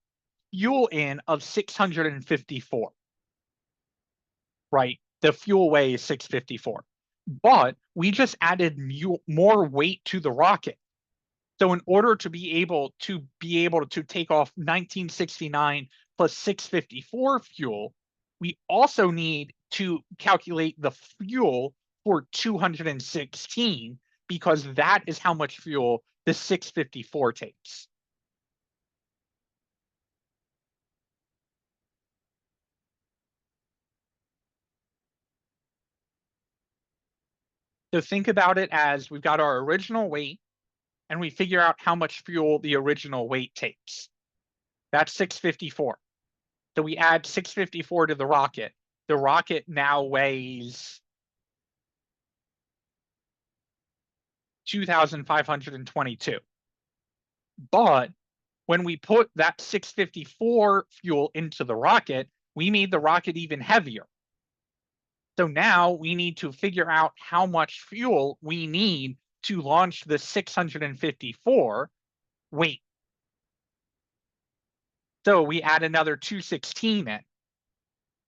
fuel in of 654, right? The fuel weight is 654, but we just added more weight to the rocket. So in order to be able to take off 1969 plus 654 fuel, we also need to calculate the fuel for 216 because that is how much fuel the 654 takes. So think about it as we've got our original weight and we figure out how much fuel the original weight takes. That's 654. So we add 654 to the rocket. The rocket now weighs 2,522. But when we put that 654 fuel into the rocket, we made the rocket even heavier. So now we need to figure out how much fuel we need to launch the 654 weight. So we add another 216 in.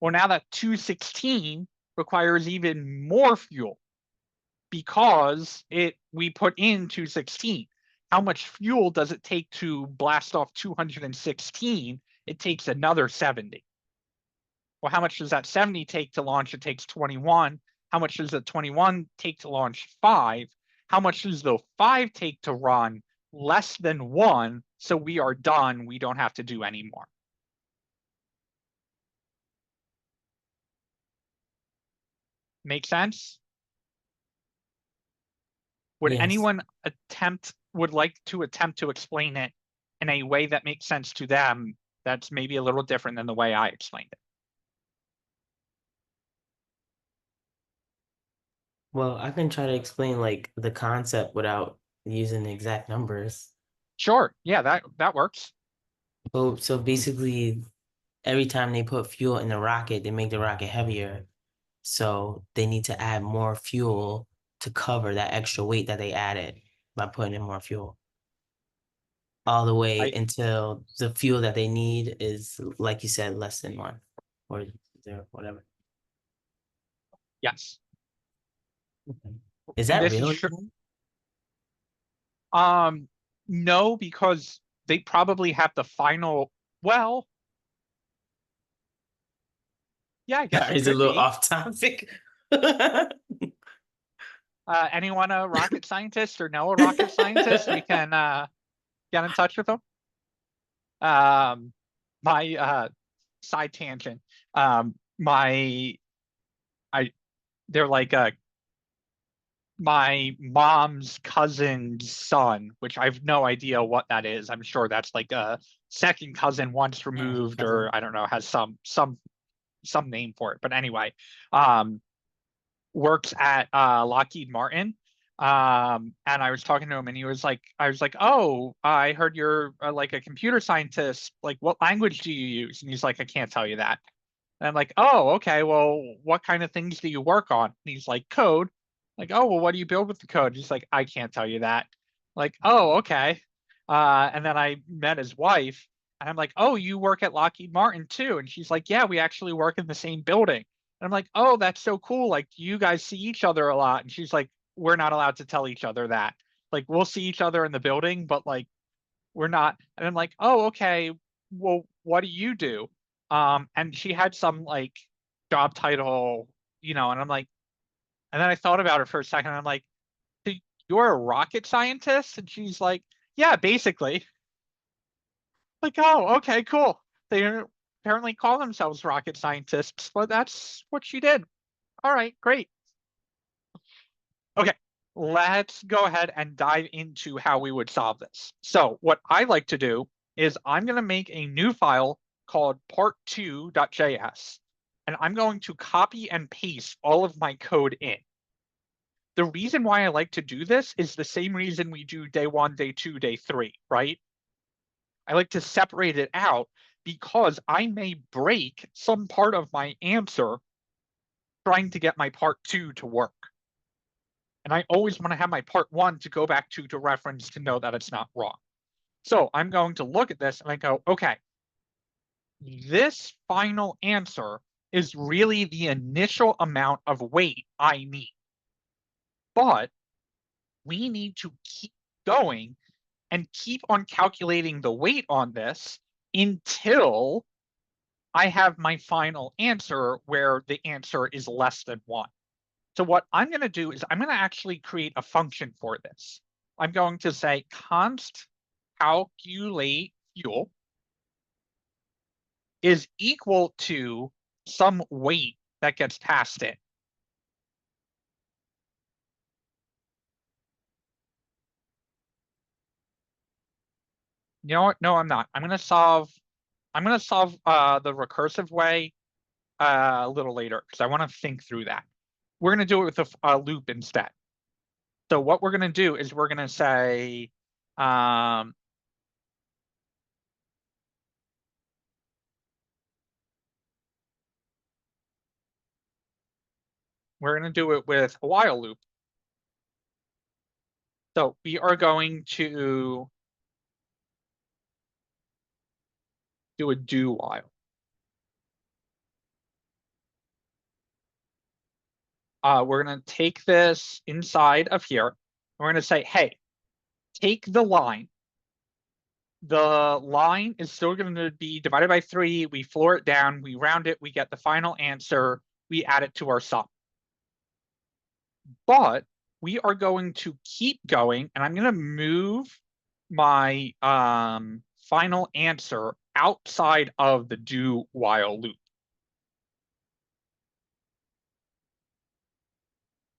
Well, now that 216 requires even more fuel because we put in 216. How much fuel does it take to blast off 216? It takes another 70. Well, how much does that 70 take to launch? It takes 21. How much does the 21 take to launch? 5. How much does the 5 take to run? Less than 1. So we are done. We don't have to do any more. Make sense? Would Yes. anyone would like to attempt to explain it in a way that makes sense to them that's maybe a little different than the way I explained it? Well, I can try to explain like the concept without using the exact numbers. Sure. Yeah, that works. So basically, every time they put fuel in the rocket, they make the rocket heavier. So they need to add more fuel to cover that extra weight that they added by putting in more fuel. all the way I- until the fuel that they need is, like you said, less than 1 or 0, whatever. Yes. Is And that this is really? tr- No, because they probably have the final, well, yeah, I guess it Is a could little be. off topic. Anyone a rocket scientist or know a rocket scientist? We can get in touch with them. My side tangent. They're like my mom's cousin's son, which I've no idea what that is. I'm sure that's like a second cousin once removed, cousin. or I don't know, has some name for it. But anyway, works at Lockheed Martin. And I was talking to him and he was like, I was like, oh, I heard you're like a computer scientist. Like, what language do you use? And he's like, I can't tell you that. And I'm like, oh, okay, well, what kind of things do you work on? And he's like, code. Like, oh, well, what do you build with the code? He's like, I can't tell you that. Like, oh, okay. And then I met his wife and I'm like, oh, you work at Lockheed Martin too? And she's like, yeah, we actually work in the same building. And I'm like, oh, that's so cool. Like, do you guys see each other a lot? And she's like, we're not allowed to tell each other that. Like, we'll see each other in the building, but like, we're not. And I'm like, oh, okay. Well, what do you do? And she had some like job title, and I'm like, and then I thought about it for a second. And I'm like, "So you're a rocket scientist?" And she's like, yeah, basically. Like, oh, okay, cool. They apparently call themselves rocket scientists, but that's what she did. All right, great. Okay, let's go ahead and dive into how we would solve this. So what I like to do is I'm going to make a new file called part2.js, and I'm going to copy and paste all of my code in. The reason why I like to do this is the same reason we do day 1, day 2, day 3, right? I like to separate it out because I may break some part of my answer trying to get my part 2 to work. And I always want to have my part 1 to go back to reference to know that it's not wrong. So I'm going to look at this and I go, okay, this final answer is really the initial amount of weight I need. But we need to keep going and keep on calculating the weight on this until I have my final answer where the answer is less than 1. So what I'm going to do is I'm going to actually create a function for this. I'm going to say const calculate fuel is equal to some weight that gets passed in. You know what? No, I'm not. I'm going to solve the recursive way a little later because I want to think through that. We're going to do it with a loop instead. So what we're going to do is we're going to say, we're going to do it with a while loop. So we are going to do a do while. We're going to take this inside of here. We're going to say, hey, take the line. The line is still going to be divided by 3. We floor it down. We round it. We get the final answer. We add it to our sum. But we are going to keep going, and I'm going to move my final answer outside of the do while loop.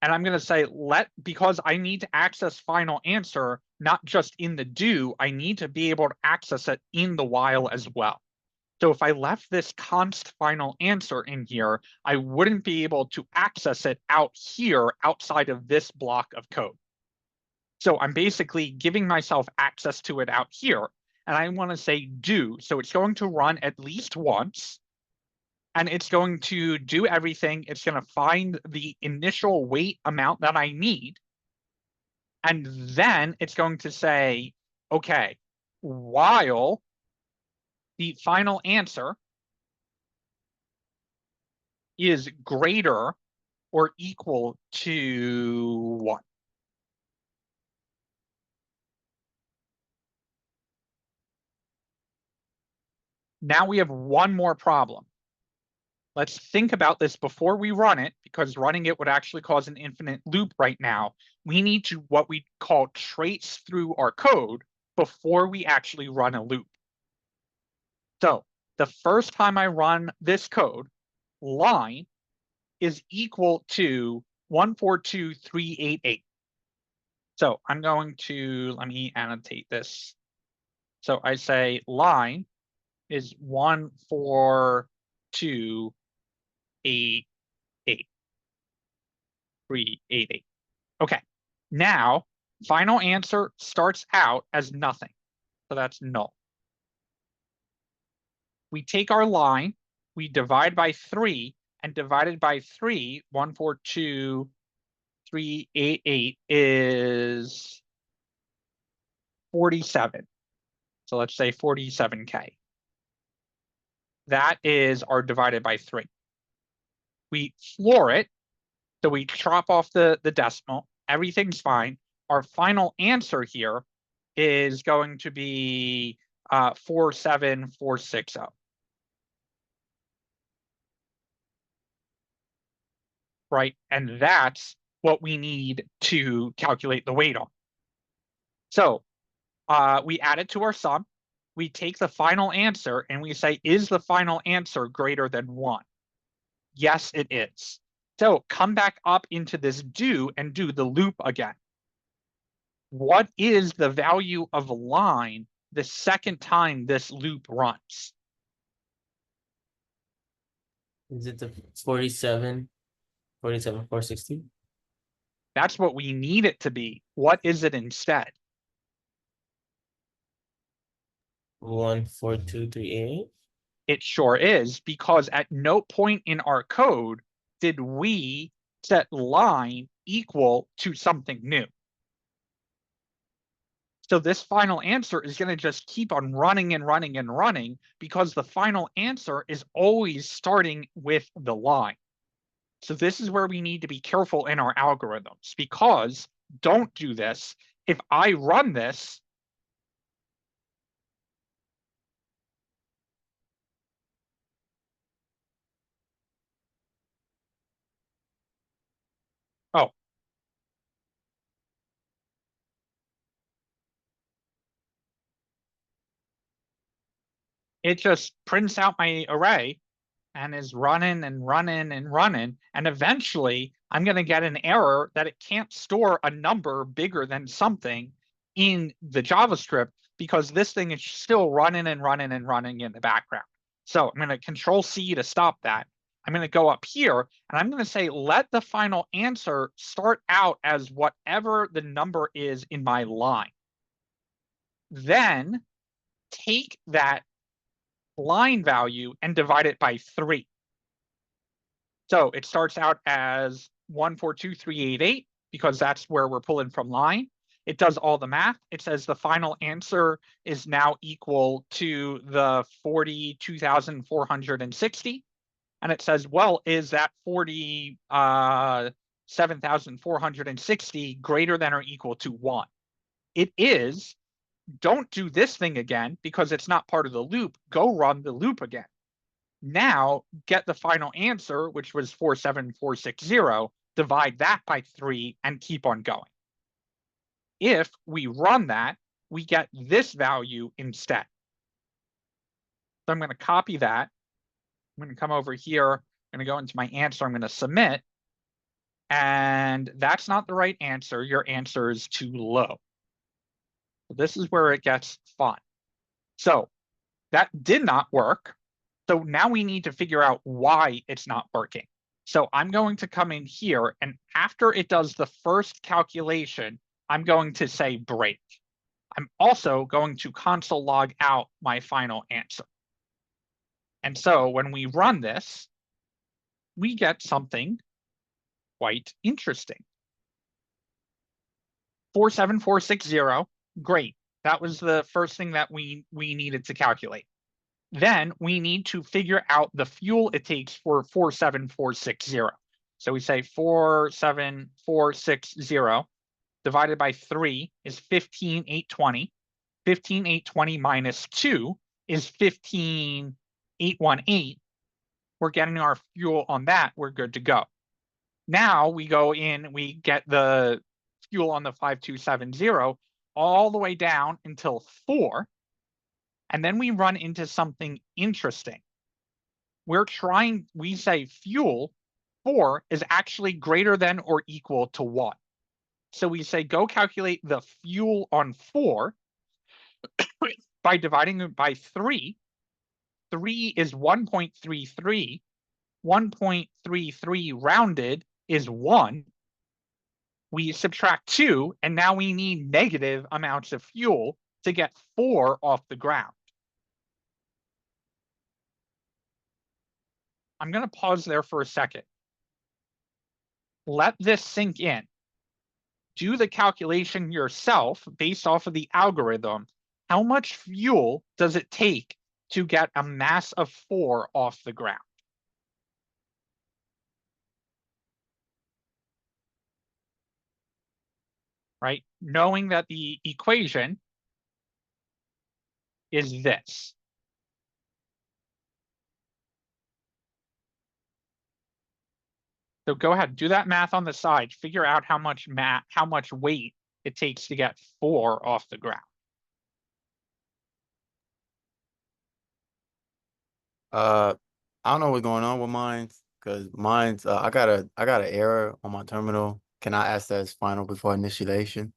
And I'm going to say because I need to access final answer, not just in the do, I need to be able to access it in the while as well. So if I left this const final answer in here, I wouldn't be able to access it out here outside of this block of code. So I'm basically giving myself access to it out here. And I want to say do. So it's going to run at least once. And it's going to do everything. It's going to find the initial weight amount that I need. And then it's going to say, okay, while the final answer is greater or equal to 1. Now we have one more problem. Let's think about this before we run it, because running it would actually cause an infinite loop right now. We need to what we call trace through our code before we actually run a loop. So the first time I run this code, line is equal to 142388. So I'm going to, let me annotate this. So I say line is 142388. Okay, now final answer starts out as nothing. So that's null. We take our line, we divide by 3, and divided by 3, 142388 is 47. So let's say 47K. That is our divided by 3. We floor it, so we chop off the decimal. Everything's fine. Our final answer here is going to be 47460. Right, and that's what we need to calculate the weight on. So we add it to our sum. We take the final answer and we say, is the final answer greater than 1? Yes, it is. So come back up into this do and do the loop again. What is the value of a line the second time this loop runs? Is it the 46460? That's what we need it to be. What is it instead? 142388. It sure is, because at no point in our code did we set line equal to something new. So this final answer is going to just keep on running and running and running, because the final answer is always starting with the line. So this is where we need to be careful in our algorithms, because don't do this. If I run this, oh, it just prints out my array and is running and running and running. And eventually I'm going to get an error that it can't store a number bigger than something in the JavaScript, because this thing is still running and running and running in the background. So I'm going to Control C to stop that. I'm going to go up here and I'm going to say, let the final answer start out as whatever the number is in my line. Then take that line value and divide it by 3. So it starts out as 142388 because that's where we're pulling from line. It does all the math. It says the final answer is now equal to the 42,460. And it says, well, is that 47,460 greater than or equal to 1? It is. Don't do this thing again because it's not part of the loop. Go run the loop again. Now get the final answer, which was 47460, divide that by 3 and keep on going. If we run that, we get this value instead. So I'm going to copy that. I'm going to come over here. I'm going to go into my answer. I'm going to submit. And that's not the right answer. Your answer is too low. So this is where it gets fun. So that did not work. So now we need to figure out why it's not working. So I'm going to come in here, and after it does the first calculation, I'm going to say break. I'm also going to console log out my final answer. And so when we run this, we get something quite interesting. 47460, great. That was the first thing that we needed to calculate. Then we need to figure out the fuel it takes for 47460. So we say 47460 divided by 3 is 15,820. 15,820 minus 2 is 15,818. We're getting our fuel on that. We're good to go. Now we go in, we get the fuel on the 5270 all the way down until 4. And then we run into something interesting. We say fuel 4 is actually greater than or equal to 1. So we say go calculate the fuel on 4 by dividing it by 3. 3 is 1.33. 1.33 rounded is 1. We subtract 2, and now we need negative amounts of fuel to get 4 off the ground. I'm going to pause there for a second. Let this sink in. Do the calculation yourself based off of the algorithm. How much fuel does it take to get a mass of 4 off the ground? Right? Knowing that the equation is this. So go ahead, do that math on the side. Figure out how much weight it takes to get 4 off the ground. I don't know what's going on with mine, because mine's I got an error on my terminal. Can I ask that as final before initiation?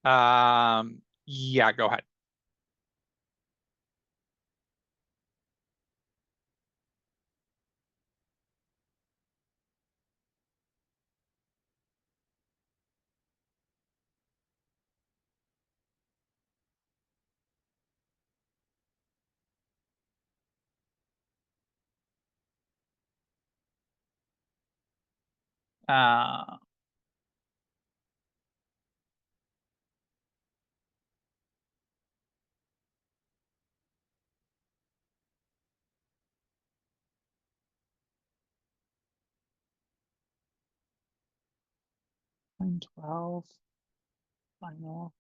Yeah, go ahead. Uh, and 12 final.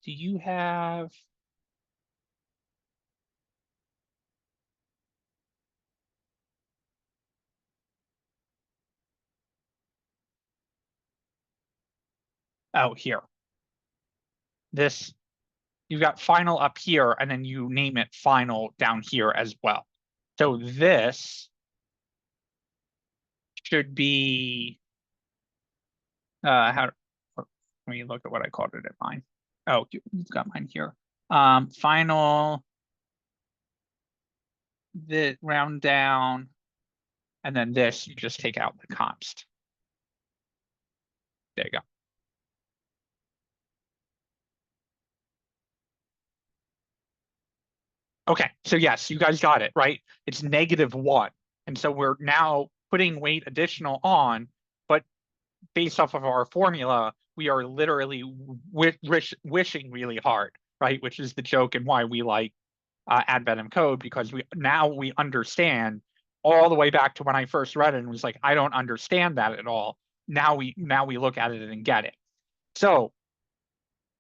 Do you have? Oh, here. This, you've got final up here, and then you name it final down here as well. So this should be, let me look at what I called it at mine. Oh, you've got mine here. Final, the round down, and then this, you just take out the const. There you go. Okay, so yes, you guys got it, right? It's -1. And so we're now putting weight additional on, but based off of our formula, we are literally wishing really hard, right? Which is the joke and why we like adventem code, because we understand all the way back to when I first read it and was like, I don't understand that at all. Now we look at it and get it. So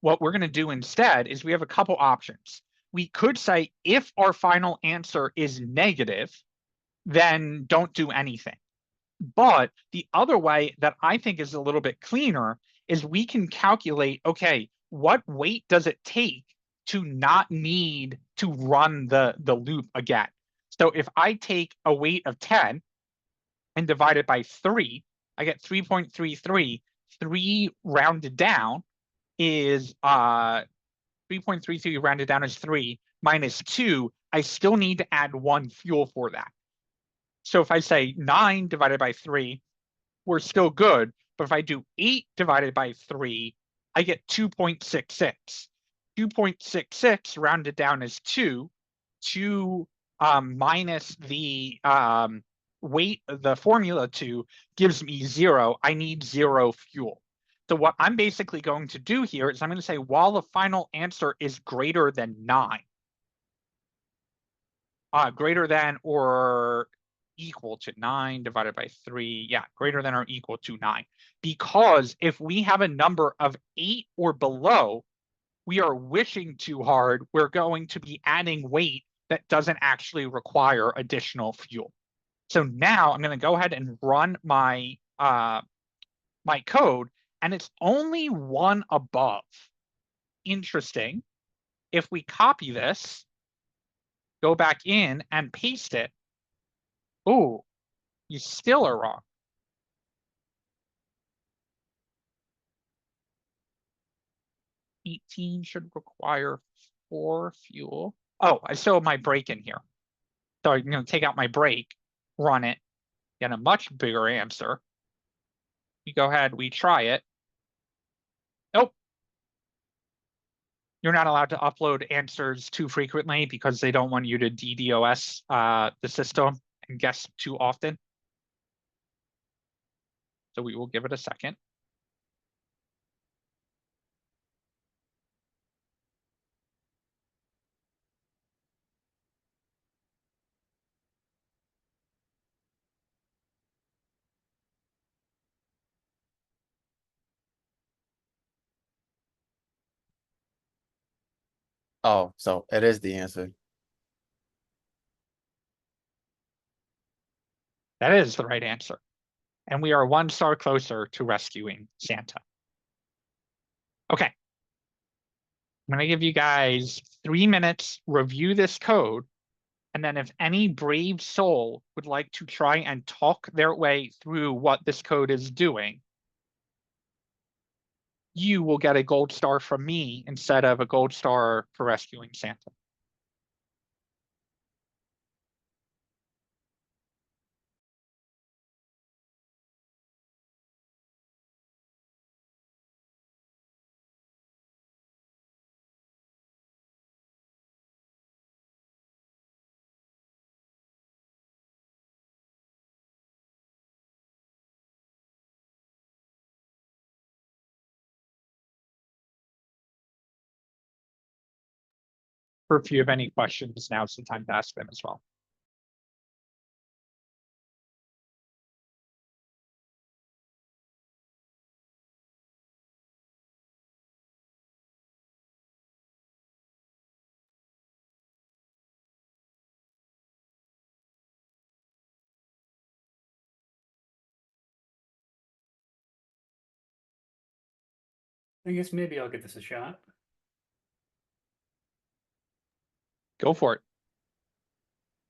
what we're going to do instead is we have a couple options. We could say if our final answer is negative, then don't do anything. But the other way that I think is a little bit cleaner is we can calculate, okay, what weight does it take to not need to run the loop again? So if I take a weight of 10 and divide it by 3, I get 3.33. 3 rounded down is 3.33 rounded down is 3 minus 2. I still need to add 1 fuel for that. So if I say 9 divided by 3, we're still good. But if I do 8 divided by 3, I get 2.66. 2.66 rounded down is 2. 2 minus the weight, the formula to gives me 0, I need 0 fuel. So what I'm basically going to do here is I'm going to say while the final answer is greater than 9, greater than or equal to 9 divided by 3, yeah, greater than or equal to 9. Because if we have a number of 8 or below, we are wishing too hard, we're going to be adding weight that doesn't actually require additional fuel. So now I'm going to go ahead and run my my code, and it's only one above. Interesting. If we copy this, go back in and paste it, oh, you still are wrong. 18 should require 4 fuel. Oh, I still have my break in here. So I'm going to take out my break, run it, get a much bigger answer. We go ahead, we try it. Nope. You're not allowed to upload answers too frequently because they don't want you to DDoS the system and guess too often. So we will give it a second. Oh, so it is the answer. That is the right answer. And we are 1 star closer to rescuing Santa. Okay. I'm going to give you guys 3 minutes, review this code. And then if any brave soul would like to try and talk their way through what this code is doing, you will get a gold star from me instead of a gold star for rescuing Santa. Or if you have any questions, now's the time to ask them as well. I guess maybe I'll give this a shot. Go for it.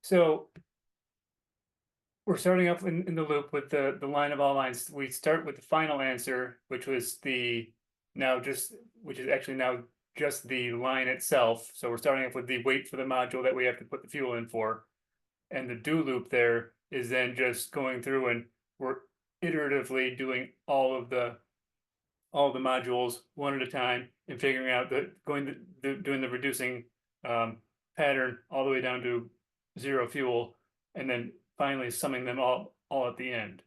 So we're starting off in the loop with the line of all lines. We start with the final answer, which was which is actually now just the line itself. So we're starting off with the wait for the module that we have to put the fuel in for. And the do loop there is then just going through and we're iteratively doing all of the modules one at a time and figuring out doing the reducing pattern all the way down to 0 fuel, and then finally summing them all at the end.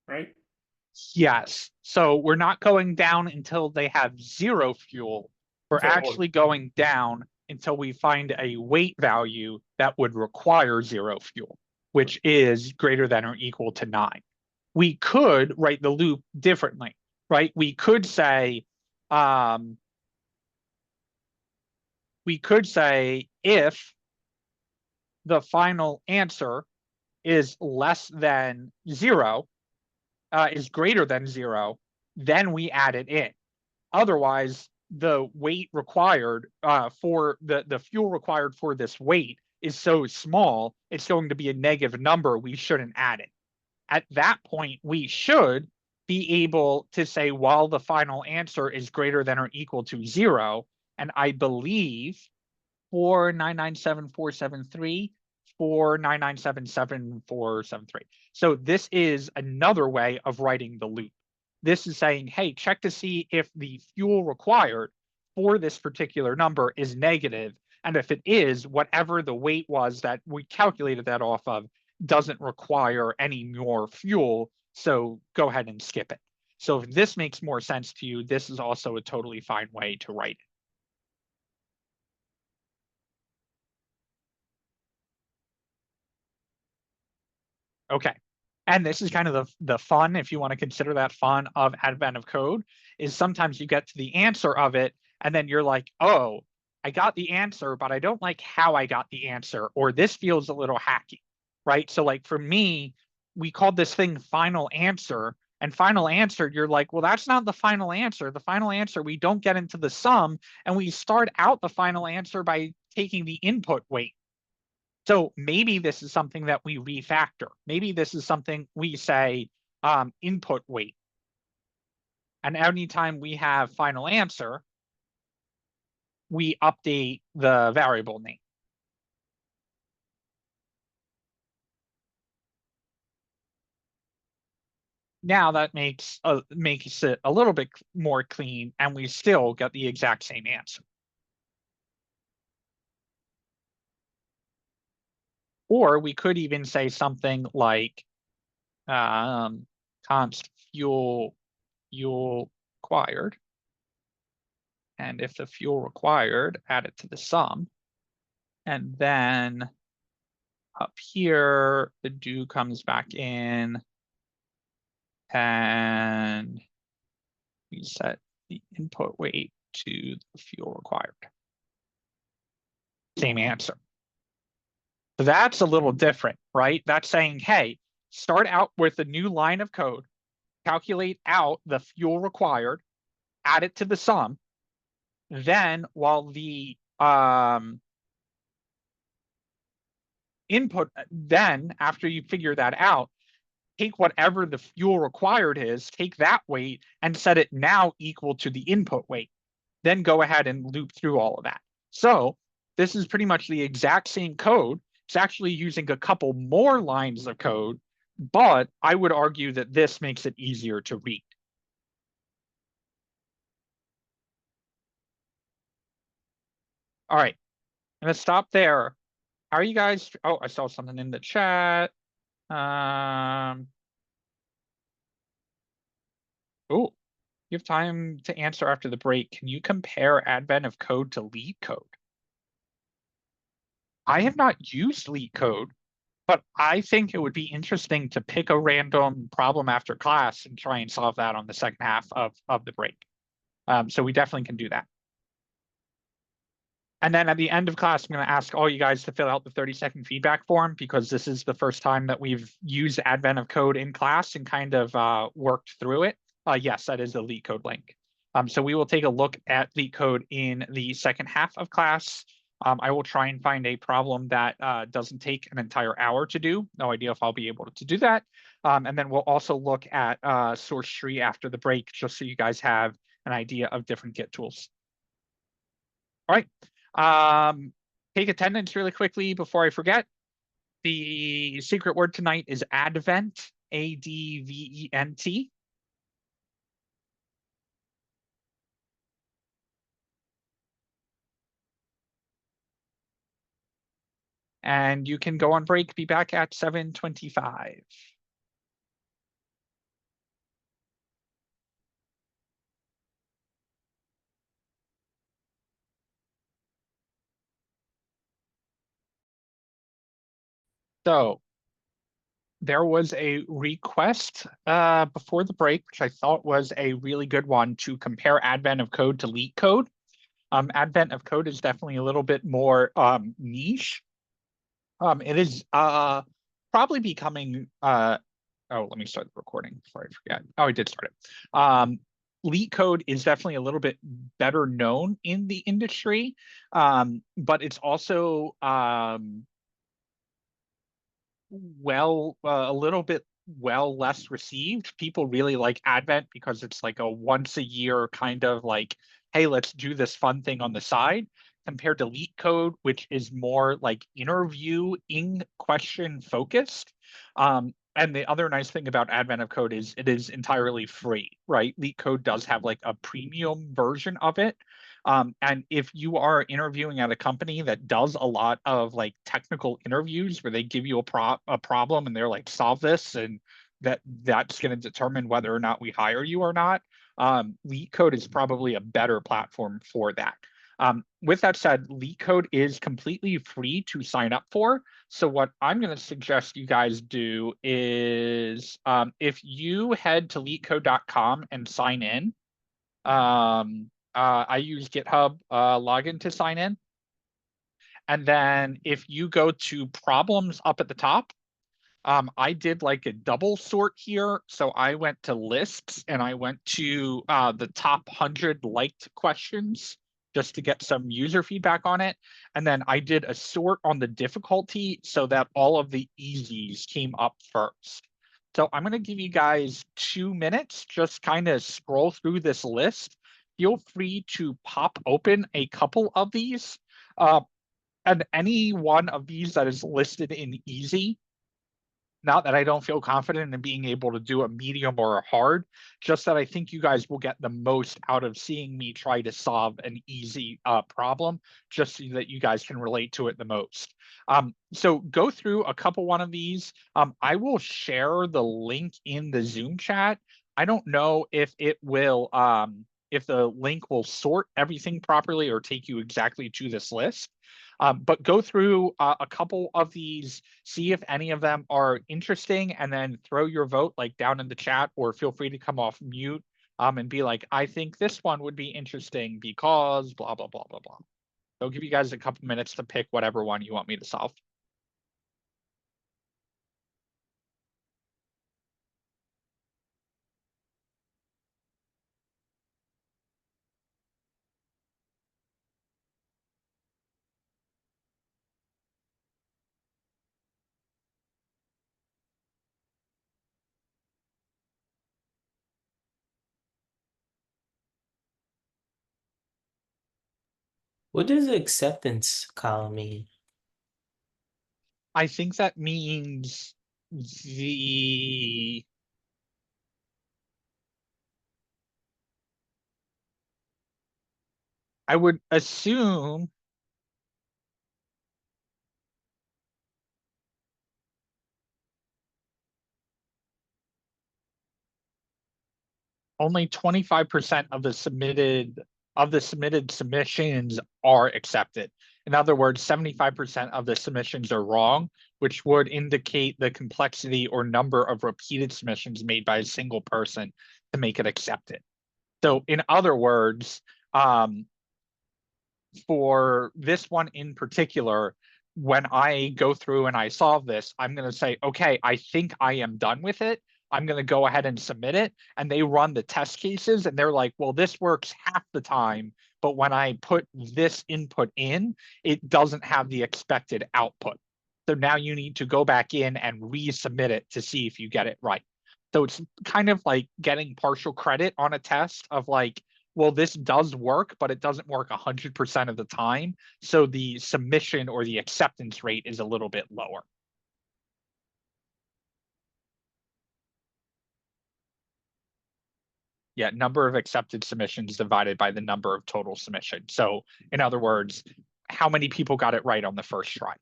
Right? Yes. So we're not going down until they have 0 fuel. We're Sorry, actually going down until we find a weight value that would require 0 fuel, which is greater than or equal to 9. We could write the loop differently, right? We could say if the final answer is less than 0, is greater than 0, then we add it in. Otherwise, the weight required for the fuel required for this weight is so small, it's going to be a negative number. We shouldn't add it. At that point, we should be able to say, while the final answer is greater than or equal to 0, and I believe 4997473, 499777473. So this is another way of writing the loop. This is saying, hey, check to see if the fuel required for this particular number is negative. And if it is, whatever the weight was that we calculated that off of doesn't require any more fuel. So go ahead and skip it. So if this makes more sense to you, this is also a totally fine way to write it. Okay. And this is kind of the fun, if you want to consider that fun, of advent of code, is sometimes you get to the answer of it, and then you're like, oh, I got the answer, but I don't like how I got the answer, or this feels a little hacky, right? So like for me, we called this thing final answer, and final answer, you're like, well, that's not the final answer. The final answer, we don't get into the sum, and we start out the final answer by taking the input weight. So maybe this is something that we refactor. Maybe this is something we say input weight. And anytime we have final answer, we update the variable name. Now that makes it a little bit more clean, and we still get the exact same answer. Or we could even say something like const fuel required. And if the fuel required, add it to the sum. And then up here, the do comes back in, and we set the input weight to the fuel required. Same answer. So that's a little different, right? That's saying, hey, start out with a new line of code, calculate out the fuel required, add it to the sum. Then while the input, then after you figure that out, take whatever the fuel required is, take that weight and set it now equal to the input weight. Then go ahead and loop through all of that. So this is pretty much the exact same code. It's actually using a couple more lines of code, but I would argue that this makes it easier to read. All right, I'm gonna stop there. How are you guys? Oh, I saw something in the chat. Oh, you have time to answer after the break. Can you compare advent of code to LeetCode? I have not used LeetCode, but I think it would be interesting to pick a random problem after class and try and solve that on the second half of the break. So we definitely can do that. And then at the end of class, I'm going to ask all you guys to fill out the 30-second feedback form, because this is the first time that we've used advent of code in class and kind of worked through it. Yes, that is the LeetCode link. So we will take a look at LeetCode in the second half of class. I will try and find a problem that doesn't take an entire hour to do. No idea if I'll be able to do that. And then we'll also look at source tree after the break, just so you guys have an idea of different Git tools. All right. Take attendance really quickly before I forget. The secret word tonight is advent, A-D-V-E-N-T. And you can go on break, be back at 7:25. So there was a request before the break, which I thought was a really good one, to compare advent of code to LeetCode. Advent of code is definitely a little bit more niche. It is probably becoming oh, let me start the recording before I forget. Oh, I did start it. LeetCode is definitely a little bit better known in the industry, but it's also a little bit less received. People really like Advent because it's like a once a year kind of like, hey, let's do this fun thing on the side, compared to LeetCode, which is more like interviewing question focused. And the other nice thing about Advent of Code is it is entirely free, right? LeetCode does have like a premium version of it. And if you are interviewing at a company that does a lot of like technical interviews where they give you a problem and they're like, solve this, and that's going to determine whether or not we hire you or not, LeetCode is probably a better platform for that. With that said, LeetCode is completely free to sign up for. So what I'm going to suggest you guys do is if you head to leetcode.com and sign in, I use GitHub login to sign in. And then if you go to problems up at the top, I did like a double sort here. So I went to lists and I went to the top 100 liked questions just to get some user feedback on it. And then I did a sort on the difficulty so that all of the easies came up first. So I'm going to give you guys 2 minutes, just kind of scroll through this list. Feel free to pop open a couple of these. And any one of these that is listed in easy, not that I don't feel confident in being able to do a medium or a hard, just that I think you guys will get the most out of seeing me try to solve an easy problem, just so that you guys can relate to it the most. So go through a couple one of these. I will share the link in the Zoom chat. I don't know if it will, if the link will sort everything properly or take you exactly to this list. But go through a couple of these, see if any of them are interesting, and then throw your vote like down in the chat, or feel free to come off mute and be like, I think this one would be interesting because blah, blah, blah, blah, blah. I'll give you guys a couple minutes to pick whatever one you want me to solve. What does the acceptance column mean? I think that means I would assume only 25% of the submitted submissions are accepted. In other words, 75% of the submissions are wrong, which would indicate the complexity or number of repeated submissions made by a single person to make it accepted. So in other words, for this one in particular, when I go through and I solve this, I'm going to say, okay, I think I am done with it. I'm going to go ahead and submit it. And they run the test cases and they're like, well, this works half the time. But when I put this input in, it doesn't have the expected output. So now you need to go back in and resubmit it to see if you get it right. So it's kind of like getting partial credit on a test of like, well, this does work, but it doesn't work 100% of the time. So the submission or the acceptance rate is a little bit lower. Yeah, number of accepted submissions divided by the number of total submissions. So in other words, how many people got it right on the first try?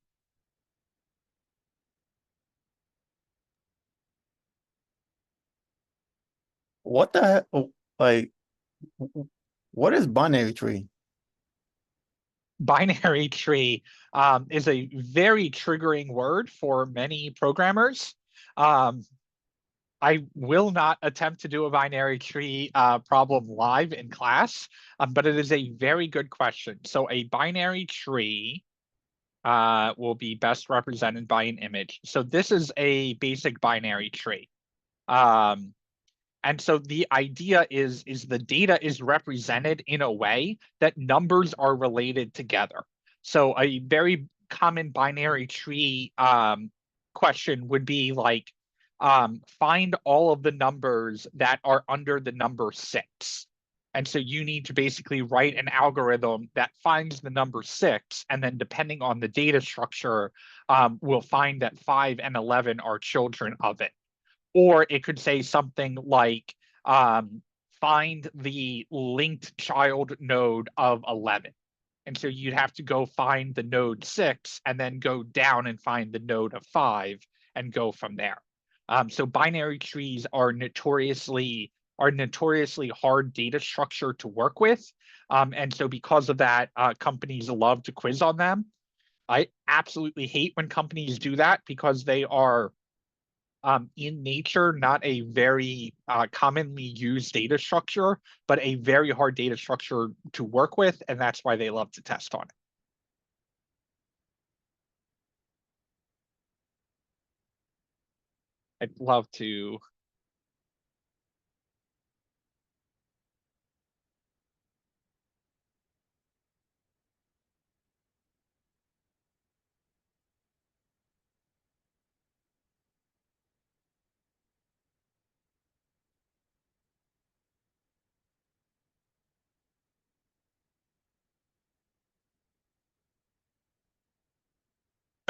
What the heck? Like, what is binary tree? Binary tree is a very triggering word for many programmers. I will not attempt to do a binary tree problem live in class, but it is a very good question. So a binary tree will be best represented by an image. So this is a basic binary tree. And so the idea is the data is represented in a way that numbers are related together. So a very common binary tree question would be like, find all of the numbers that are under the number 6. And so you need to basically write an algorithm that finds the number 6, and then depending on the data structure, will find that 5 and 11 are children of it. or it could say something like, find the linked child node of 11. And so you'd have to go find the node 6 and then go down and find the node of 5 and go from there. So binary trees are notoriously hard data structure to work with. And so because of that, companies love to quiz on them. I absolutely hate when companies do that because they are in nature not a very commonly used data structure, but a very hard data structure to work with, and that's why they love to test on it. I'd love to.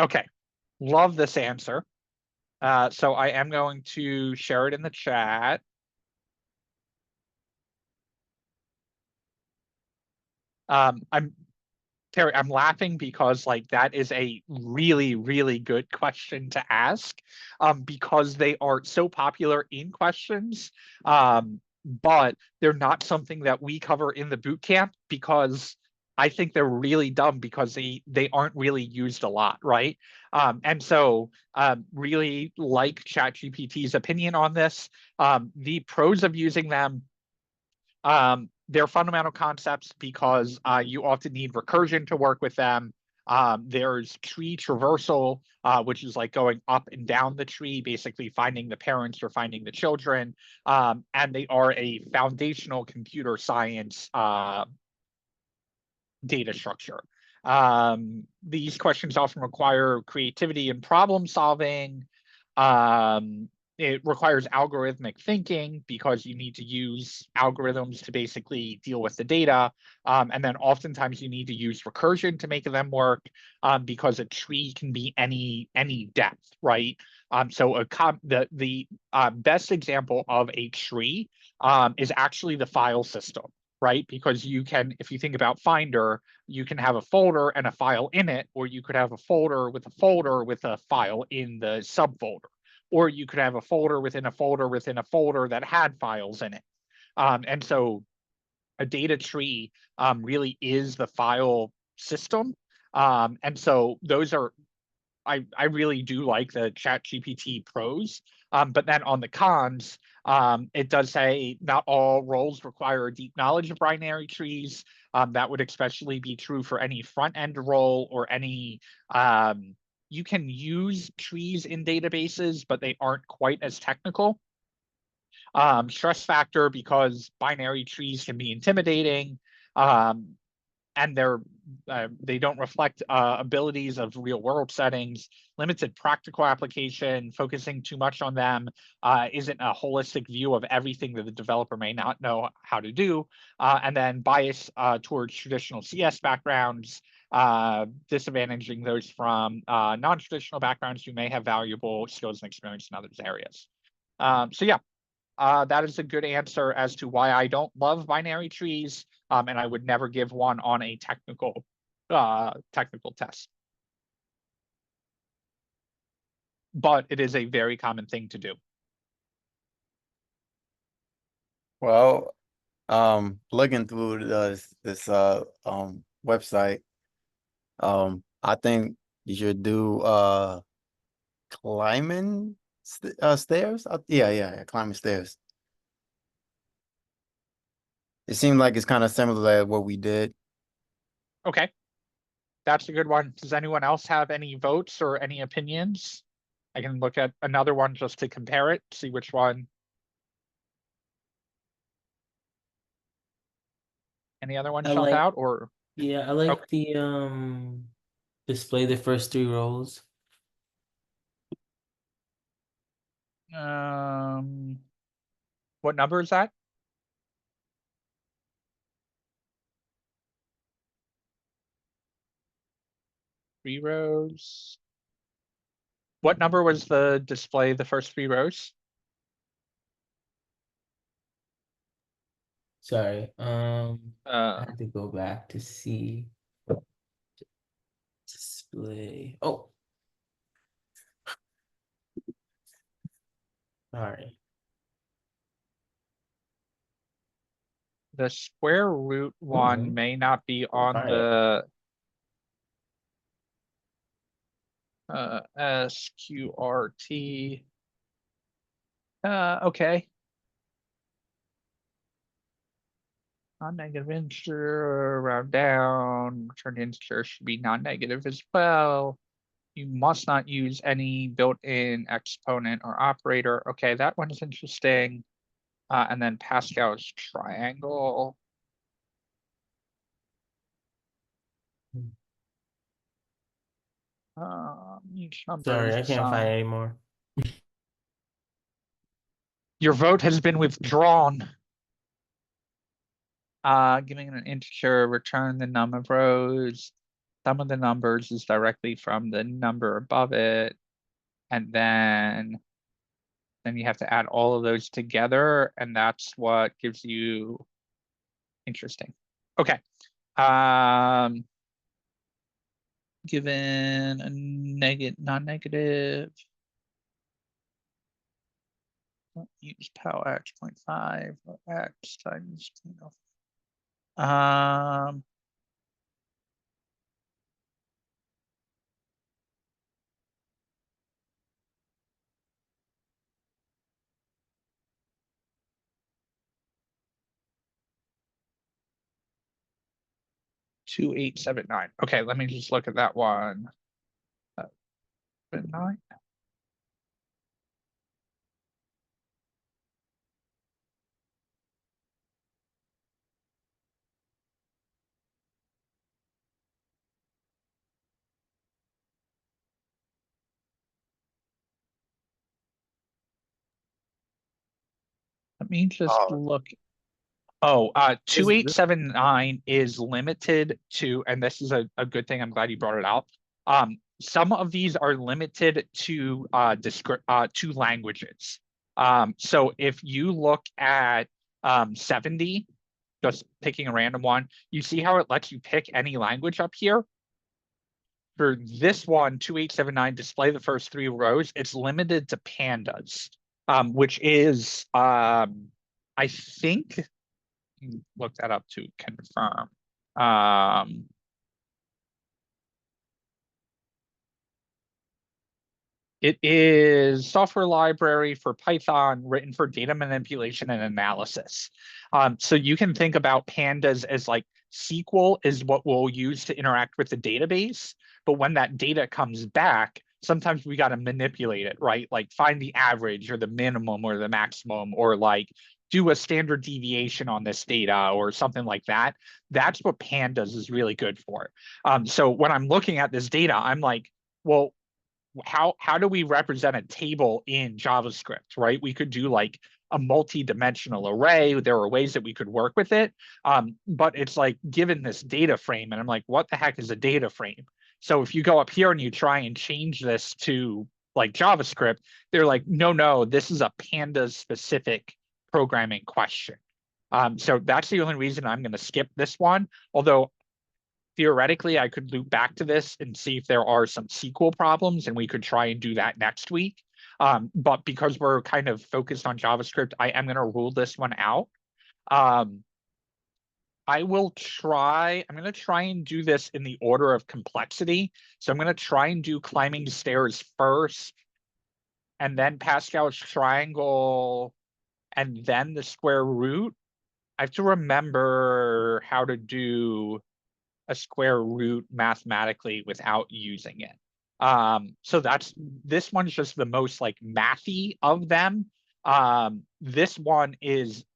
Okay, love this answer. So I am going to share it in the chat. Terry, I'm laughing because like that is a really, really good question to ask, because they are so popular in questions, but they're not something that we cover in the boot camp because I think they're really dumb because they aren't really used a lot, right? And so really like ChatGPT's opinion on this. The pros of using them, they're fundamental concepts because you often need recursion to work with them. There's tree traversal, which is like going up and down the tree, basically finding the parents or finding the children. And they are a foundational computer science data structure. These questions often require creativity and problem solving. It requires algorithmic thinking because you need to use algorithms to basically deal with the data. And then oftentimes you need to use recursion to make them work, because a tree can be any depth, right? So the best example of a tree is actually the file system, right? Because you can, if you think about Finder, you can have a folder and a file in it, or you could have a folder with a file in the subfolder, or you could have a folder within a folder within a folder that had files in it. And so a data tree really is the file system. And so those are, I really do like the ChatGPT pros, but then on the cons, it does say not all roles require a deep knowledge of binary trees. That would especially be true for any front end role or any. You can use trees in databases, but they aren't quite as technical. Stress factor because binary trees can be intimidating. And they don't reflect abilities of real world settings, limited practical application, focusing too much on them isn't a holistic view of everything that the developer may not know how to do, and then bias towards traditional CS backgrounds, disadvantaging those from non-traditional backgrounds who may have valuable skills and experience in other areas. So yeah, that is a good answer as to why I don't love binary trees, and I would never give one on a technical test. But it is a very common thing to do. Well, looking through this website, I think you should do climbing stairs. Yeah, climbing stairs. It seemed like it's kind of similar to what we did. Okay, that's a good one. Does anyone else have any votes or any opinions? I can look at another one just to compare it, see which one. Any other ones I jump like- out or? Yeah, I like Okay. the display the first 3 rows. What number is that? Three rows. What number was the display, the first 3 rows? Sorry. I Uh, had to go back to see display. Oh. Sorry. the square root one Mhm. may not be on Alright. the SQRT. Okay. Non-negative integer, round down, return integer should be non-negative as well. You must not use any built-in exponent or operator. Okay, that one is interesting. And then Pascal's triangle. Each number Sorry, is I the can't find sum. it anymore. Your vote has been withdrawn. Giving an integer, return the num of rows. Sum of the numbers is directly from the number above it. And then you have to add all of those together, and that's what gives you interesting. Okay. Given a non-negative. Use power x 0.5 or x times 0. 2879. Okay, let me just look at that one. 9. Let me just Oh. look. Oh, 2879 is limited to, and this is a good thing. I'm glad you brought it out. Some of these are limited to to languages. So if you look at 70, just picking a random one, you see how it lets you pick any language up here? For this one, 2879, display the first 3 rows, it's limited to pandas, which is, I think, look that up to confirm. It is software library for Python written for data manipulation and analysis. So you can think about pandas as like SQL is what we'll use to interact with the database. But when that data comes back, sometimes we got to manipulate it, right? Like find the average or the minimum or the maximum, or like do a standard deviation on this data or something like that. That's what pandas is really good for. So when I'm looking at this data, I'm like, well, how do we represent a table in JavaScript, right? We could do like a multi-dimensional array. There are ways that we could work with it. But it's like given this data frame, and I'm like, what the heck is a data frame? So if you go up here and you try and change this to like JavaScript, they're like, no, this is a pandas specific programming question. So that's the only reason I'm going to skip this one. Although theoretically, I could loop back to this and see if there are some SQL problems, and we could try and do that next week. But because we're kind of focused on JavaScript, I am going to rule this one out. I will try, I'm going to try and do this in the order of complexity. So I'm going to try and do climbing stairs first, and then Pascal's triangle, and then the square root. I have to remember how to do a square root mathematically without using it. So this one's just the most like mathy of them. This one is,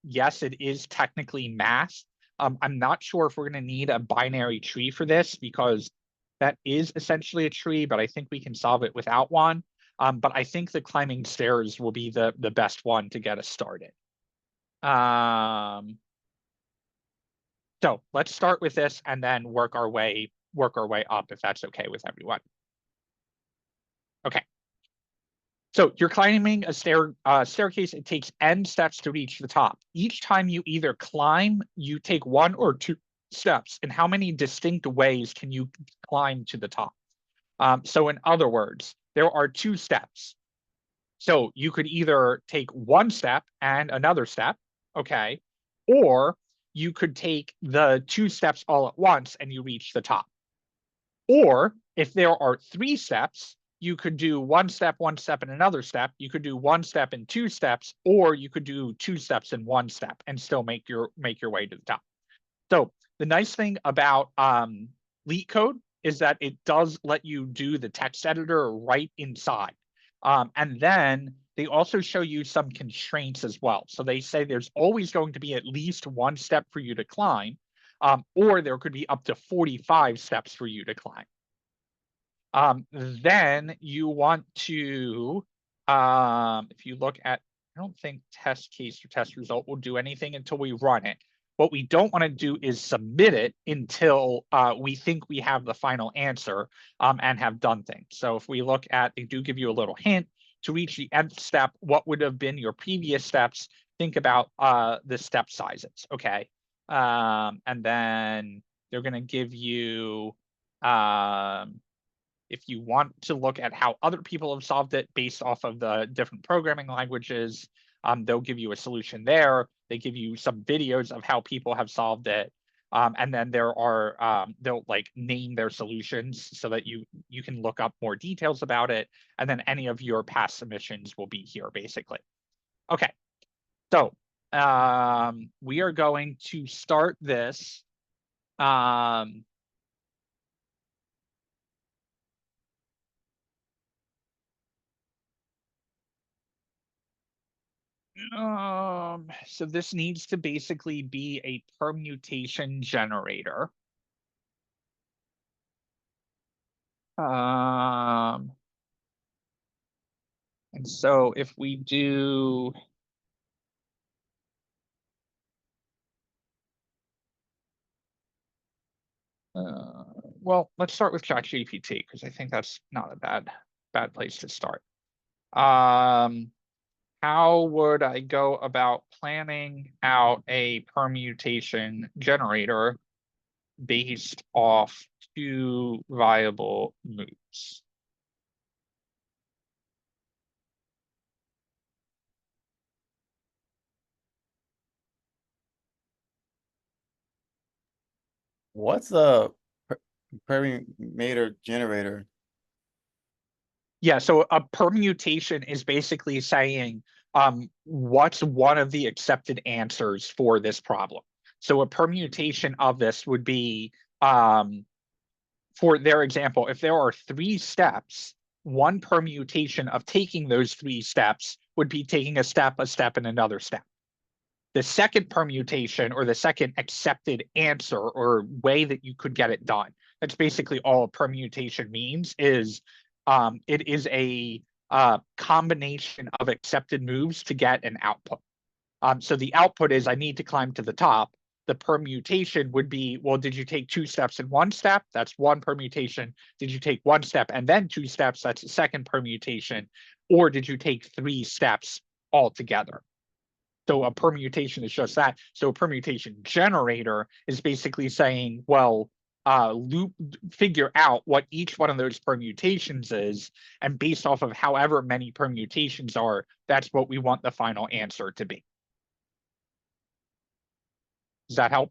yes, it is technically math. I'm not sure if we're going to need a binary tree for this, because that is essentially a tree, but I think we can solve it without one. But I think the climbing stairs will be the best one to get us started. So let's start with this and then work our way up, if that's okay with everyone. Okay. So you're climbing a staircase. It takes n steps to reach the top. Each time you either climb, you take 1 or 2 steps. And how many distinct ways can you climb to the top? So in other words, there are 2 steps. So you could either take 1 step and another step, okay, or you could take the 2 steps all at once and you reach the top. Or if there are 3 steps, you could do 1 step, and another step. You could do 1 step and 2 steps, or you could do 2 steps and 1 step and still make your way to the top. So the nice thing about LeetCode is that it does let you do the text editor right inside. And then they also show you some constraints as well. So they say there's always going to be at least 1 step for you to climb, or there could be up to 45 steps for you to climb. Then you want to, if you look at, I don't think test case or test result will do anything until we run it. What we don't want to do is submit it until we think we have the final answer and have done things. So if we look at, they do give you a little hint to reach the nth step, what would have been your previous steps? Think about the step sizes, okay? And then they're going to give you, if you want to look at how other people have solved it based off of the different programming languages, they'll give you a solution there. They give you some videos of how people have solved it. And then there are, they'll like name their solutions so that you can look up more details about it. And then any of your past submissions will be here basically. Okay, so we are going to start this. So this needs to basically be a permutation generator. And so if we do, well, let's start with ChatGPT because I think that's not a bad place to start. How would I go about planning out a permutation generator based off 2 viable moves? What's a permutation generator? Yeah, so a permutation is basically saying what's one of the accepted answers for this problem. So a permutation of this would be, for their example, if there are 3 steps, one permutation of taking those 3 steps would be taking a step, and another step. The second permutation or the second accepted answer or way that you could get it done, that's basically all a permutation means, is it is a combination of accepted moves to get an output. So the output is I need to climb to the top. The permutation would be, well, did you take 2 steps and 1 step? That's one permutation. Did you take 1 step and then 2 steps? That's a second permutation. Or did you take 3 steps altogether? So a permutation is just that. So a permutation generator is basically saying, well, figure out what each one of those permutations is, and based off of however many permutations are, that's what we want the final answer to be. Does that help?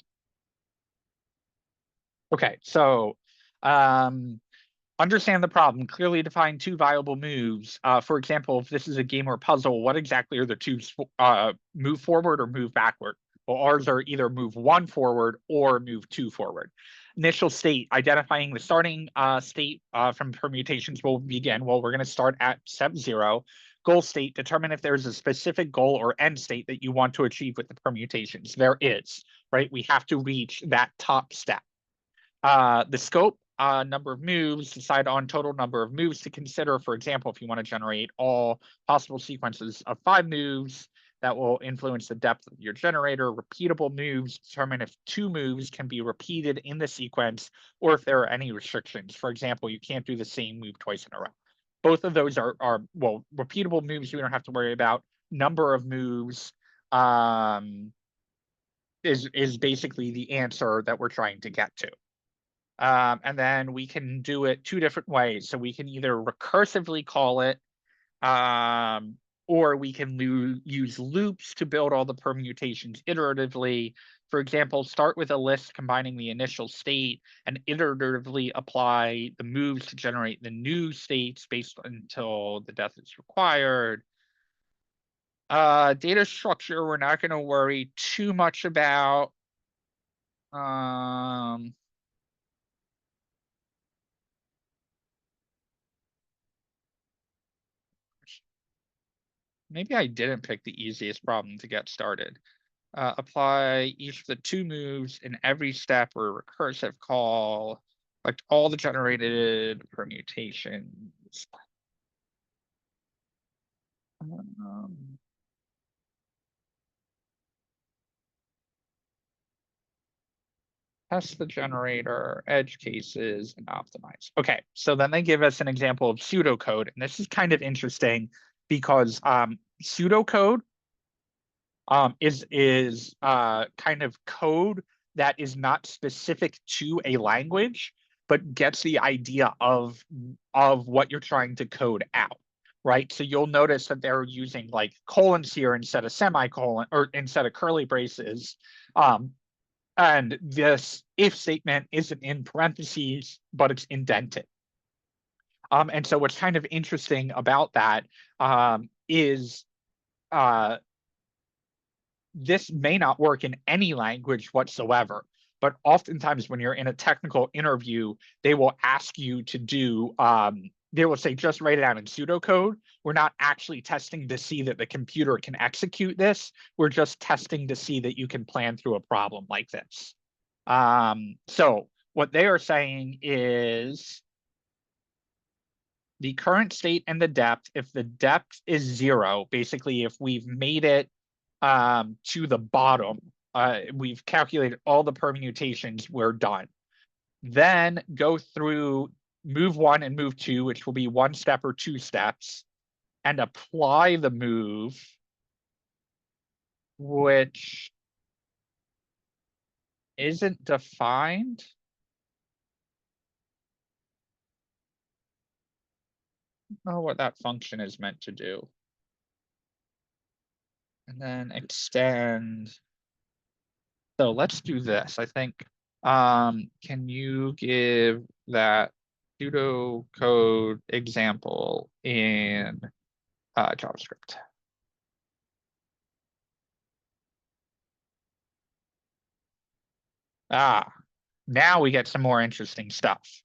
Okay, so understand the problem. Clearly define 2 viable moves. For example, if this is a game or puzzle, what exactly are the 2, move forward or move backward? Well, ours are either move 1 forward or move 2 forward. Initial state, identifying the starting state from permutations will begin. Well, we're going to start at step 0. Goal state, determine if there's a specific goal or end state that you want to achieve with the permutations. There is, right? We have to reach that top step. The scope, number of moves, decide on total number of moves to consider. For example, if you want to generate all possible sequences of 5 moves, that will influence the depth of your generator. Repeatable moves, determine if 2 moves can be repeated in the sequence or if there are any restrictions. For example, you can't do the same move twice in a row. both of those are well, repeatable moves we don't have to worry about. Number of moves is basically the answer that we're trying to get to. And then we can do it two different ways. So we can either recursively call it, or we can use loops to build all the permutations iteratively. For example, start with a list combining the initial state and iteratively apply the moves to generate the new states based until the death is required. Data structure, we're not going to worry too much about. Maybe I didn't pick the easiest problem to get started. Apply each of the two moves in every step or recursive call, like all the generated permutations. Test the generator, edge cases, and optimize. Okay, so then they give us an example of pseudocode, and this is kind of interesting because pseudocode is kind of code that is not specific to a language, but gets the idea of what you're trying to code out, right? So you'll notice that they're using like colons here instead of semicolon or instead of curly braces. And this if statement isn't in parentheses, but it's indented. And so what's kind of interesting about that is this may not work in any language whatsoever, but oftentimes when you're in a technical interview, they will ask you to do, they will say, just write it out in pseudocode. We're not actually testing to see that the computer can execute this. We're just testing to see that you can plan through a problem like this. So what they are saying is the current state and the depth, if the depth is 0, basically if we've made it to the bottom, we've calculated all the permutations, we're done. Then go through move 1 and move 2, which will be 1 step or 2 steps, and apply the move, which isn't defined. I don't know what that function is meant to do. And then extend. So let's do this. I think, can you give that pseudocode example in JavaScript? Now we get some more interesting stuff.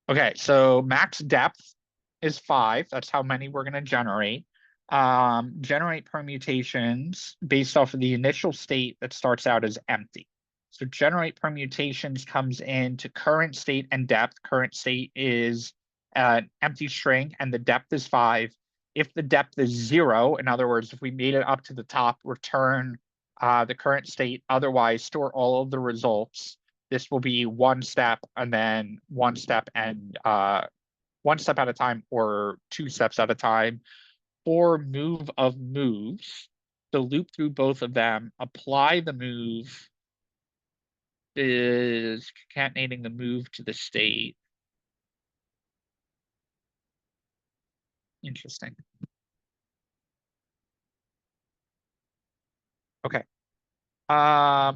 Okay, so max depth is 5. That's how many we're going to generate. Generate permutations based off of the initial state that starts out as empty. So generate permutations comes into current state and depth. Current state is an empty string and the depth is 5. If the depth is 0, in other words, if we made it up to the top, return the current state, otherwise store all of the results. This will be 1 step and then 1 step and 1 step at a time or 2 steps at a time. For move of moves, to loop through both of them, apply the move is concatenating the move to the state. Interesting. Okay.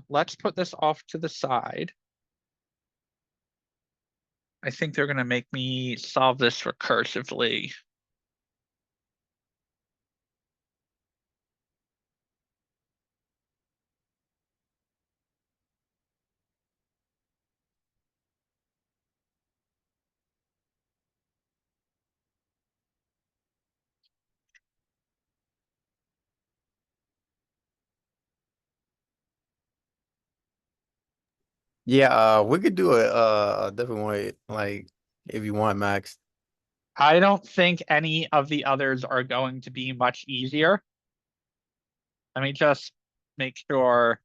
Let's put this off to the side. I think they're going to make me solve this recursively. Yeah, we could do a different way, like if you want, Max. I don't think any of the others are going to be much easier. Let me just make sure.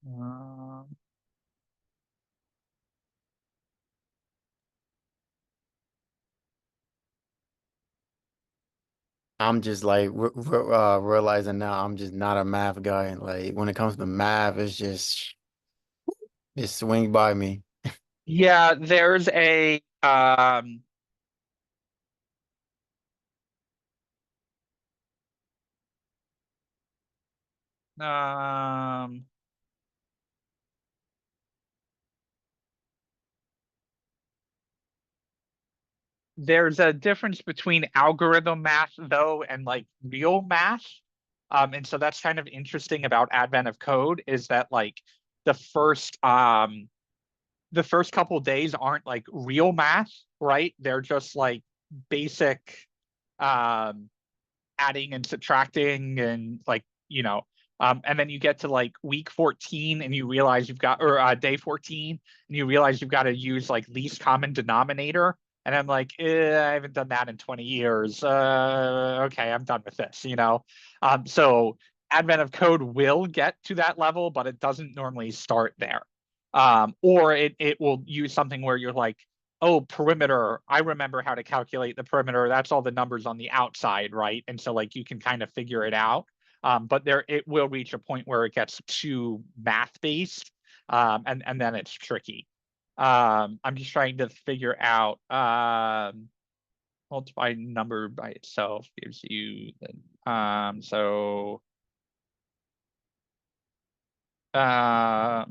Um, I'm just like realizing now I'm just not a math guy. Like when it comes to math, it's just swing by me. yeah, there's a um there's a difference between algorithm math though and like real math. And so that's kind of interesting about advent of code is that like the first couple days aren't like real math, right? They're just like basic um adding and subtracting and like, and then you get to like week 14 and you realize you've got, or day 14, and you realize you've got to use like least common denominator. And I'm like, I haven't done that in 20 years. Okay, I'm done with this, So advent of code will get to that level, but it doesn't normally start there. Or it will use something where you're like, oh, perimeter, I remember how to calculate the perimeter. That's all the numbers on the outside, right? And so like you can kind of figure it out. But it will reach a point where it gets too math based, and then it's tricky. I'm just trying to figure out multiply number by itself gives you the I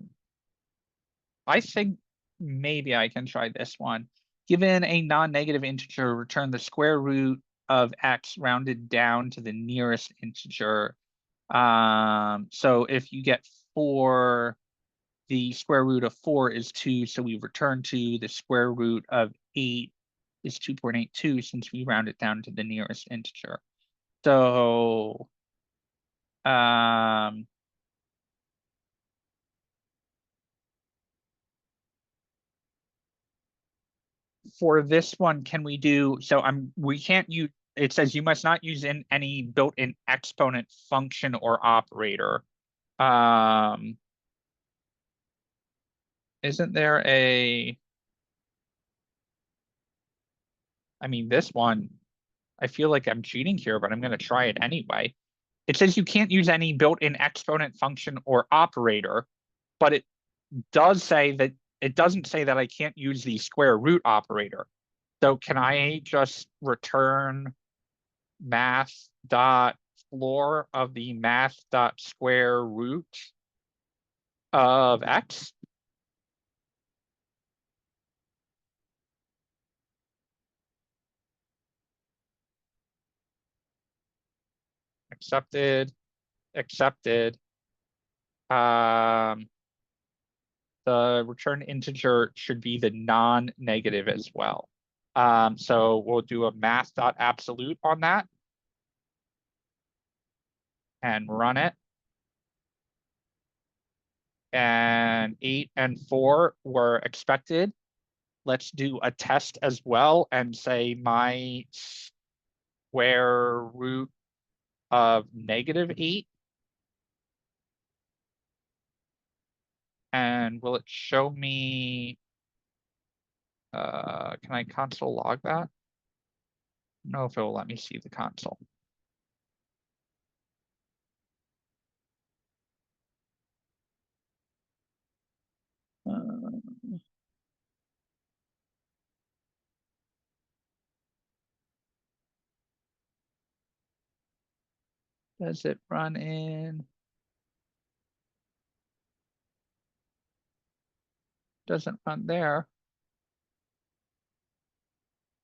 think maybe I can try this one. Given a non-negative integer, return the square root of x rounded down to the nearest integer. So if you get 4, the square root of 4 is 2, so we return 2. The square root of 8 is 2.82 since we round it down to the nearest integer. So for this one, can we do, so we can't use, it says you must not use any built-in exponent function or operator. Isn't there I mean, this one, I feel like I'm cheating here, but I'm going to try it anyway. It says you can't use any built-in exponent function or operator, but it does say that it doesn't say that I can't use the square root operator. So can I just return math dot floor of the math dot square root of x? Accepted, accepted. The return integer should be the non-negative as well. So we'll do a math dot absolute on that and run it. And 8 and 4 were expected. Let's do a test as well and say my square root of -8. And will it show me, can I console log that? I don't know if it will let me see the console. Does it run in? Doesn't run there.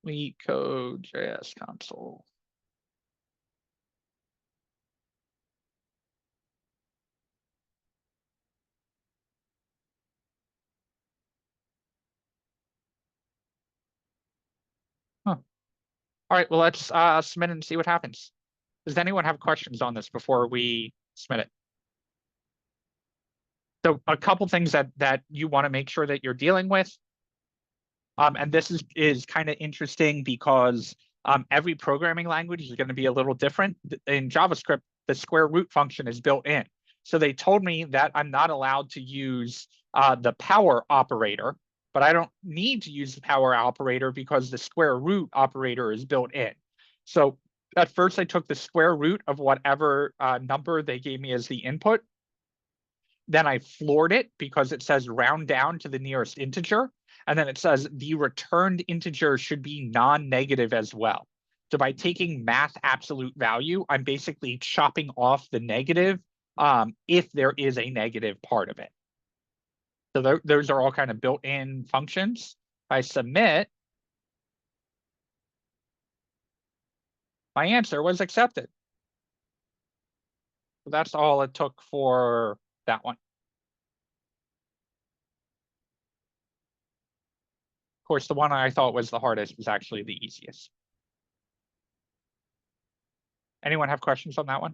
LeetCode JS console. Huh. All right, well, let's submit it and see what happens. Does anyone have questions on this before we submit it? So a couple things that you want to make sure that you're dealing with. And this is kind of interesting because every programming language is going to be a little different. In JavaScript, the square root function is built in. So they told me that I'm not allowed to use the power operator, but I don't need to use the power operator because the square root operator is built in. So at first I took the square root of whatever number they gave me as the input. Then I floored it because it says round down to the nearest integer. And then it says the returned integer should be non-negative as well. So by taking math absolute value, I'm basically chopping off the negative if there is a negative part of it. So those are all kind of built-in functions. If I submit, my answer was accepted. So that's all it took for that one. Of course, the one I thought was the hardest was actually the easiest. Anyone have questions on that one?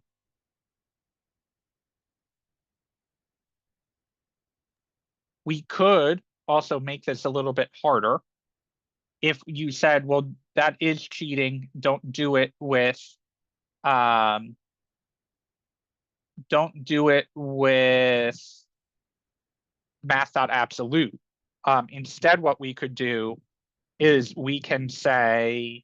We could also make this a little bit harder. If you said, well, that is cheating, don't do it with math.absolute. Instead, what we could do is we can say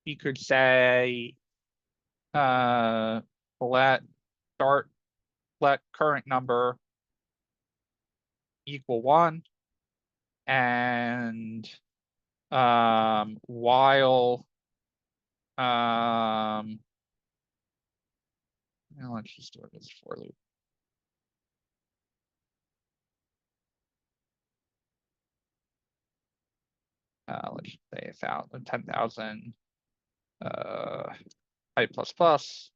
we could say let current number equal 1 and while now let's just do it as for loop. Let's say 10,000 I plus,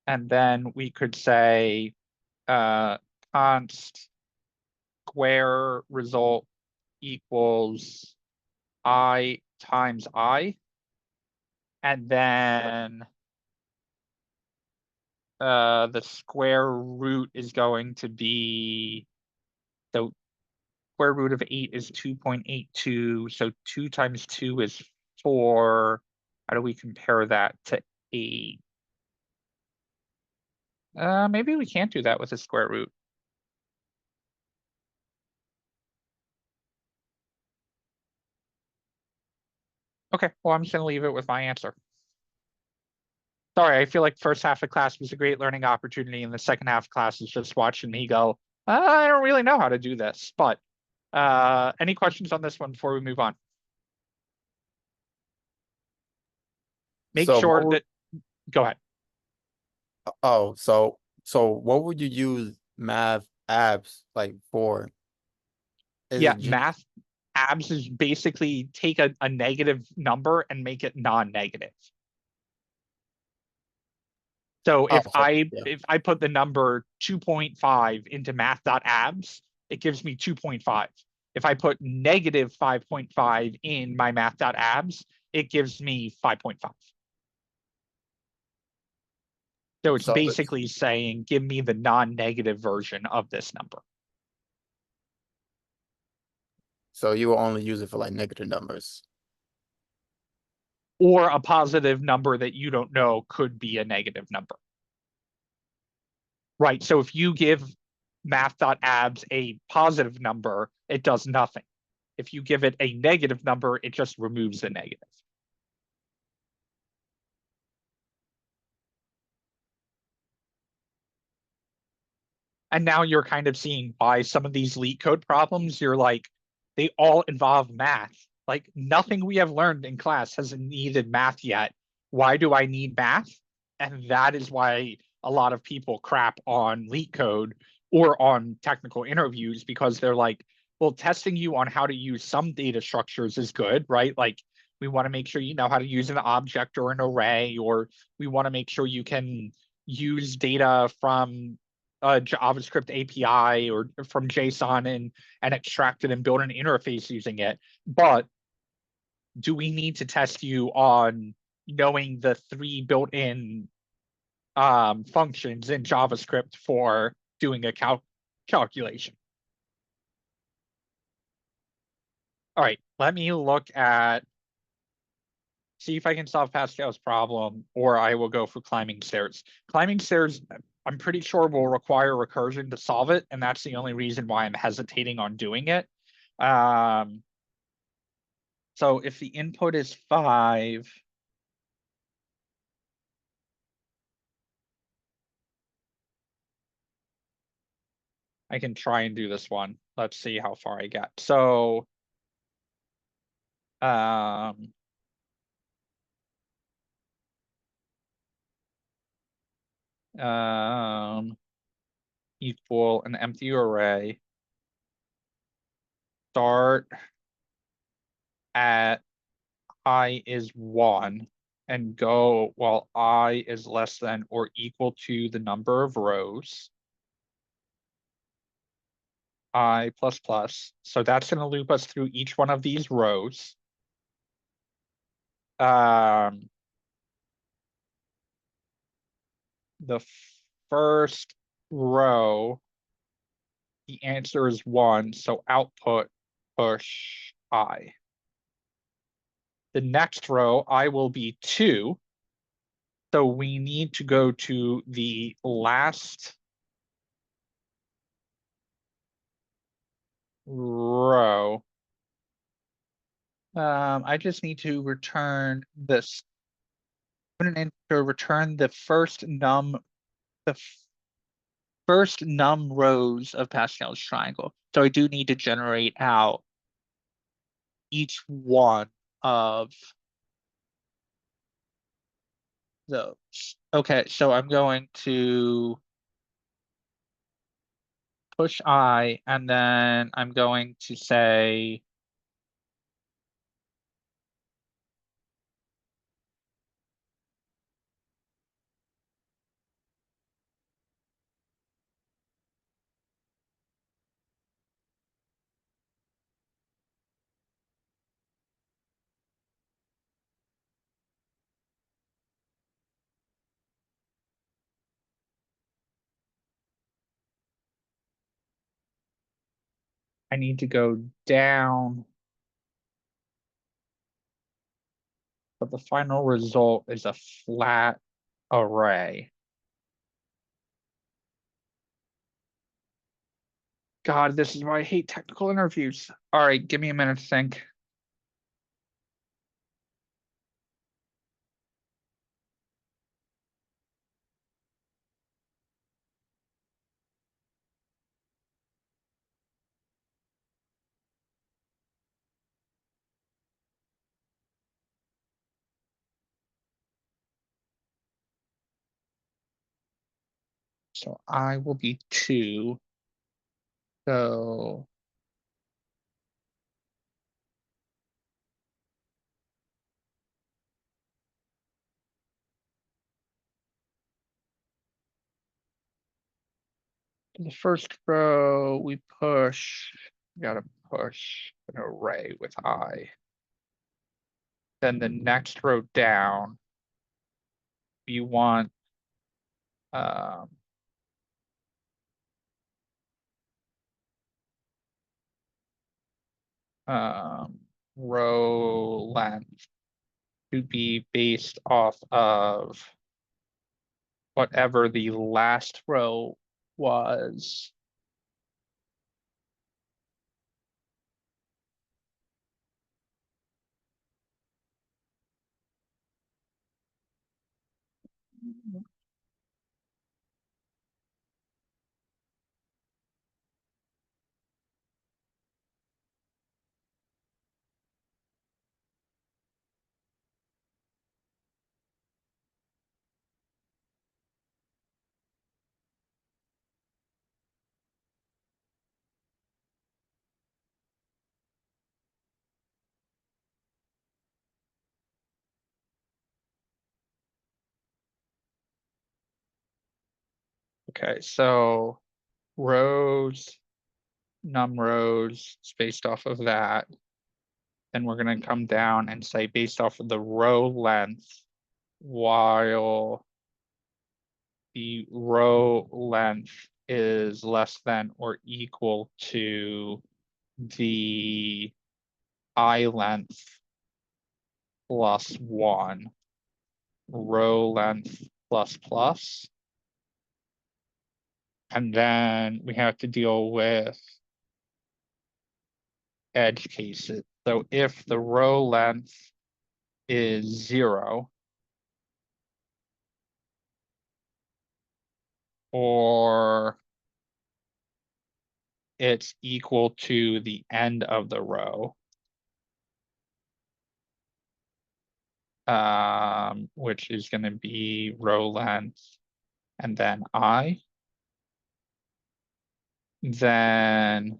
and then we could say const square result equals I times I, and then the square root is going to be, so square root of 8 is 2.82, so 2 times 2 is 4. How do we compare that to 8? Maybe we can't do that with a square root. Okay, well, I'm just gonna leave it with my answer. Sorry, I feel like first half of class was a great learning opportunity, and the second half of class is just watching me go, I don't really know how to do this. But any questions on this one before we move on? Make So sure what would- that, go ahead. Oh, so what would you use math abs like for? Is Yeah, it just, math abs is basically take a negative number and make it non-negative. So if I put the number 2.5 into math.abs, it gives me 2.5. If I put negative 5.5 in my math.abs, it gives me 5.5. So it's So that's- basically saying, give me the non-negative version of this number. so you will only use it for like negative numbers. Or a positive number that you don't know could be a negative number. Right, so if you give math.abs a positive number, it does nothing. If you give it a negative number, it just removes the negative. And now you're kind of seeing why some of these LeetCode problems, you're like, they all involve math. Like nothing we have learned in class has needed math yet. Why do I need math? And that is why a lot of people crap on LeetCode or on technical interviews, because they're like, well, testing you on how to use some data structures is good, right? Like we want to make sure you know how to use an object or an array, or we want to make sure you can use data from a JavaScript API or from JSON and extract it and build an interface using it. But do we need to test you on knowing the 3 built-in functions in JavaScript for doing a calculation. All right, let me look at, see if I can solve Pascal's problem, or I will go for climbing stairs. Climbing stairs, I'm pretty sure will require recursion to solve it, and that's the only reason why I'm hesitating on doing it. So if the input is 5, I can try and do this one. Let's see how far I get. So equal an empty array, start at I is 1 and go while I is less than or equal to the number of rows, I plus plus. So that's going to loop us through each one of these rows. The first row, the answer is 1, so output push I. The next row, I will be 2. So we need to go to the last row. I just need to return this. Put an enter, return the first first num rows of Pascal's triangle. So I do need to generate out each one of those. Okay, so I'm going to push I, and then I'm going to say I need to go down, but the final result is a flat array. God, this is why I hate technical interviews. All right, give me a minute to think. So I will be 2. So the first row we push, gotta push an array with I. Then the next row down, you want row length to be based off of whatever the last row was. Okay, so rows, num rows, it's based off of that. Then we're going to come down and say based off of the row length, while the row length is less than or equal to the I length plus 1, row length plus plus. And then we have to deal with edge cases. So if the row length is 0, or it's equal to the end of the row, which is going to be row length and then I, then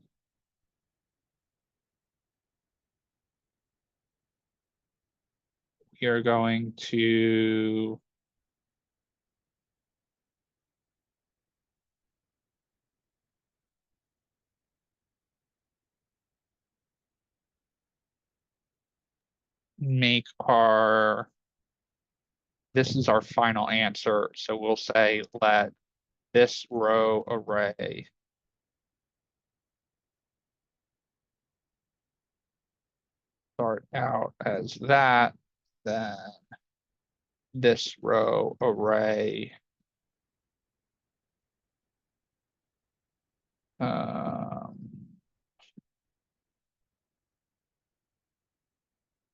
we are going to make this is our final answer. So we'll say let this row array start out as that, then this row array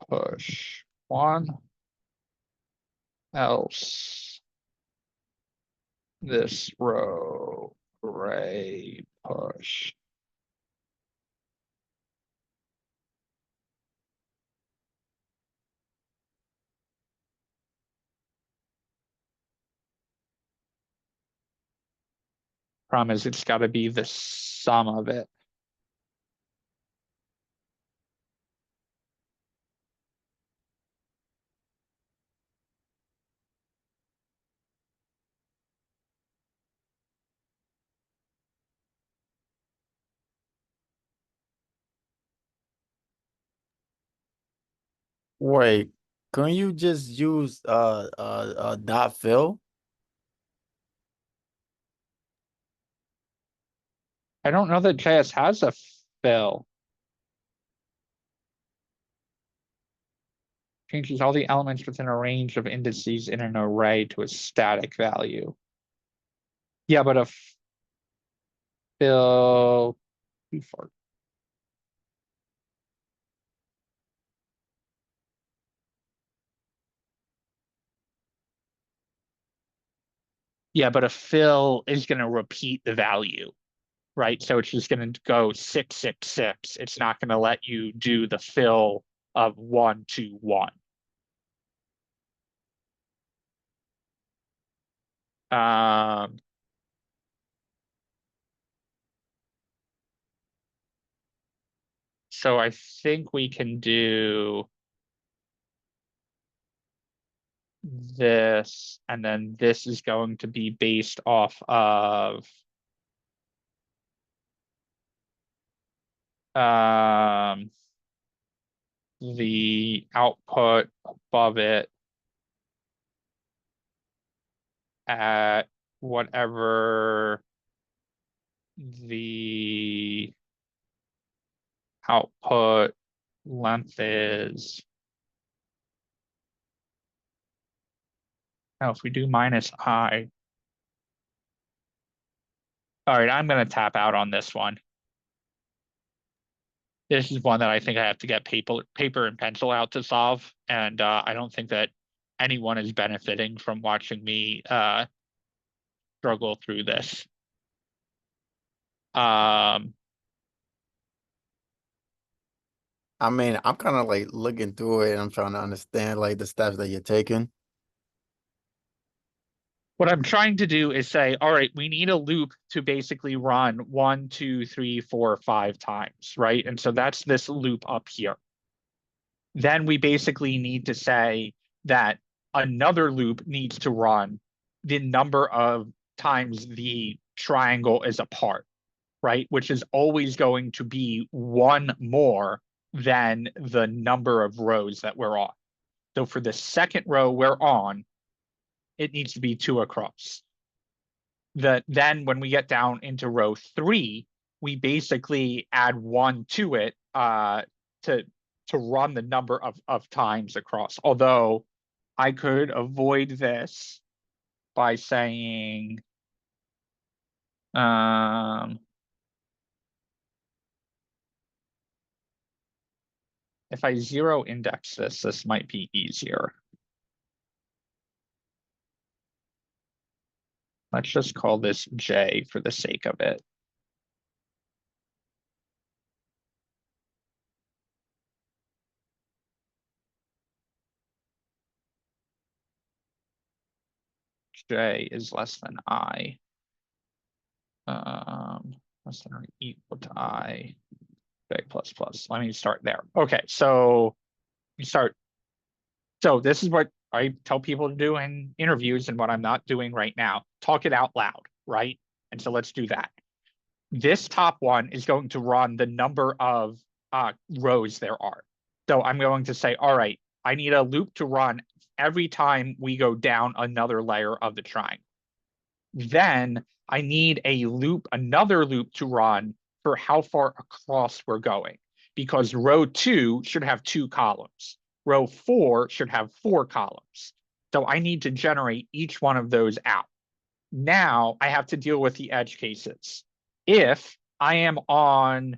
push 1, else this row array push. Problem is it's got to be the sum of it. Wait, can you just use dot fill? I don't know that JS has a fill. Changes all the elements within a range of indices in an array to a static value. Yeah, but a fill too far. Yeah, but a fill is going to repeat the value, right? So it's just going to go 666. It's not going to let you do the fill of 1 to 1. So I think we can do this, and then this is going to be based off of the output above it at whatever the output length is. Now, if we do minus I. All right, I'm going to tap out on this one. This is one that I think I have to get paper and pencil out to solve. And I don't think that anyone is benefiting from watching me struggle through this. I mean, I'm kind of like looking through it and I'm trying to understand like the steps that you're taking. What I'm trying to do is say, all right, we need a loop to basically run 1, 2, 3, 4, 5 times, right? And so that's this loop up here. Then we basically need to say that another loop needs to run the number of times the triangle is apart, right? Which is always going to be 1 more than the number of rows that we're on. So for the second row we're on, it needs to be 2 across. then when we get down into row 3, we basically add 1 to it to run the number of times across. Although I could avoid this by saying if I zero index this might be easier. Let's just call this J for the sake of it. J is less than I. Less than or equal to I. J plus plus. Let me start there. Okay, so we start. So this is what I tell people to do in interviews and what I'm not doing right now. Talk it out loud, right? And so let's do that. This top one is going to run the number of rows there are. So I'm going to say, all right, I need a loop to run every time we go down another layer of the triangle. Then I need a loop, another loop to run for how far across we're going, because row 2 should have 2 columns. Row 4 should have 4 columns. So I need to generate each one of those out. Now I have to deal with the edge cases. If I am on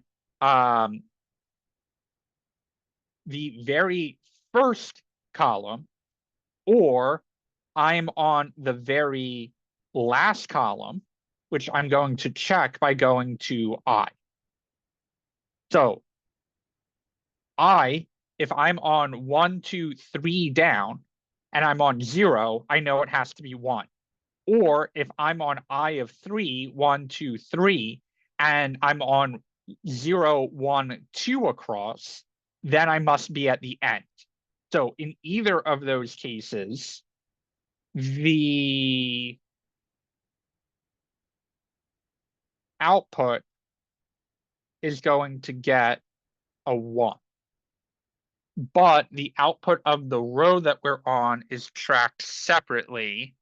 the very first column, or I'm on the very last column, which I'm going to check by going to I. So if I'm on 1, 2, 3 down, and I'm on 0, I know it has to be 1. Or if I'm on I of 3, 1, 2, 3, and I'm on 0, 1, 2 across, then I must be at the end. So in either of those cases, the output is going to get a 1. But the output of the row that we're on is tracked separately.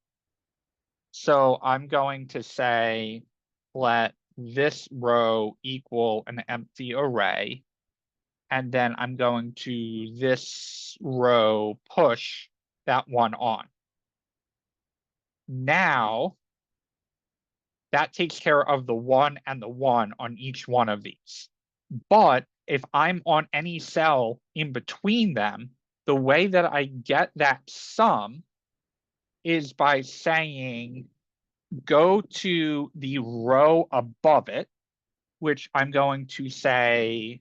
So I'm going to say, let this row equal an empty array. And then I'm going to this row push that one on. Now, that takes care of the 1 and the 1 on each one of these. But if I'm on any cell in between them, the way that I get that sum is by saying, go to the row above it, which I'm going to say,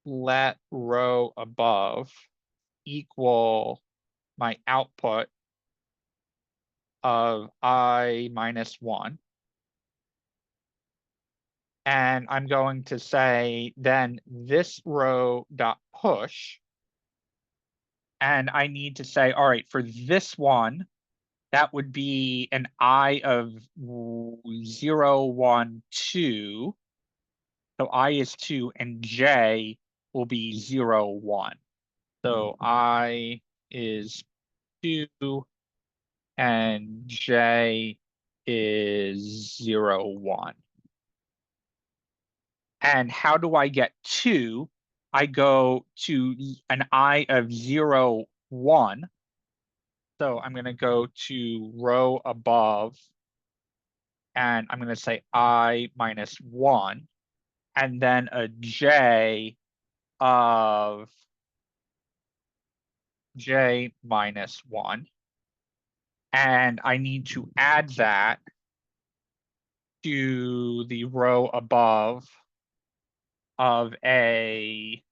let row above equal my output of I minus 1. And I'm going to say then this row dot push. And I need to say, all right, for this one, that would be an I of 0, 1, 2. So I is 2 and J will be 0, 1. So I is 2 and J is 0, 1. And how do I get 2? I go to an I of 0, 1. So I'm going to go to row above, and I'm going to say I minus 1, and then a J of J minus 1. And I need to add that to the row above of a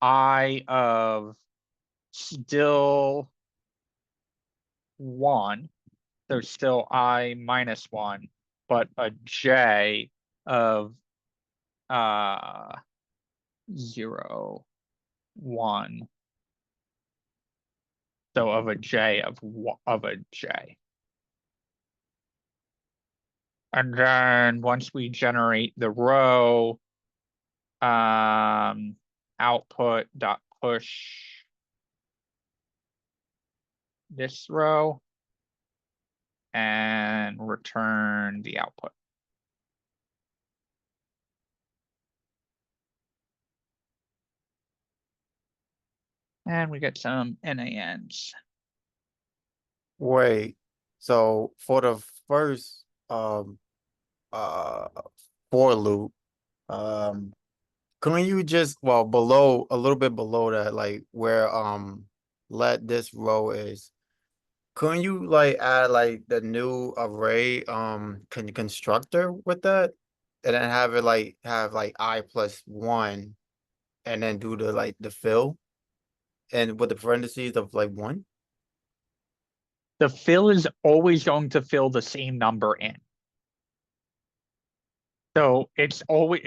I of still 1, so still I minus 1, but a J of 0, 1. So of a J of a J. And then once we generate the row, output dot push this row and return the output. And we get some NANs. Wait, so for the first for loop, couldn't you just, well, below, a little bit below that, like where let this row is, couldn't you like add like the new array constructor with that, and then have it like have like I+1, and then do the like the fill, and with the parentheses of like 1? The fill is always going to fill the same number in. So it's always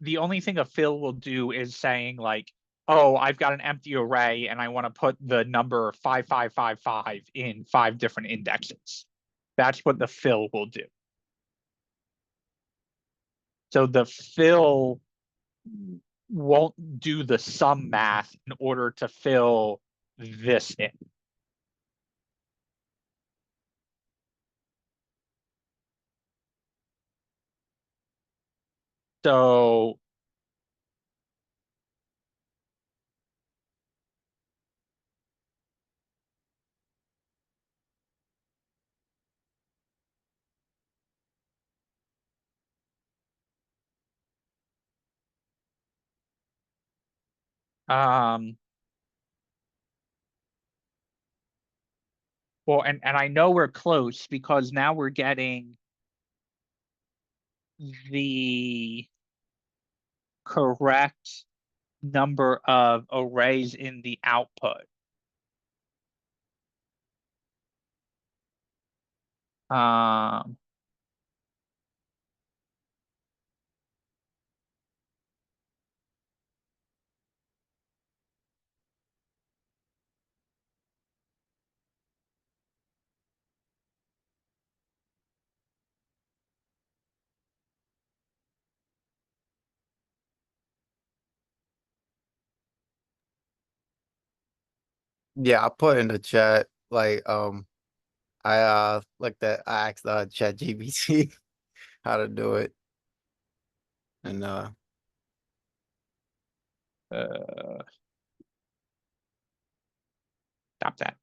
the only thing a fill will do is saying like, oh, I've got an empty array and I want to put the number 5555 in 5 different indexes. That's what the fill will do. So the fill won't do the sum math in order to fill this in. So well, and I know we're close because now we're getting the correct number of arrays in the output. Yeah, I put in the chat like I I asked chat GPT how to do it, and Stop that.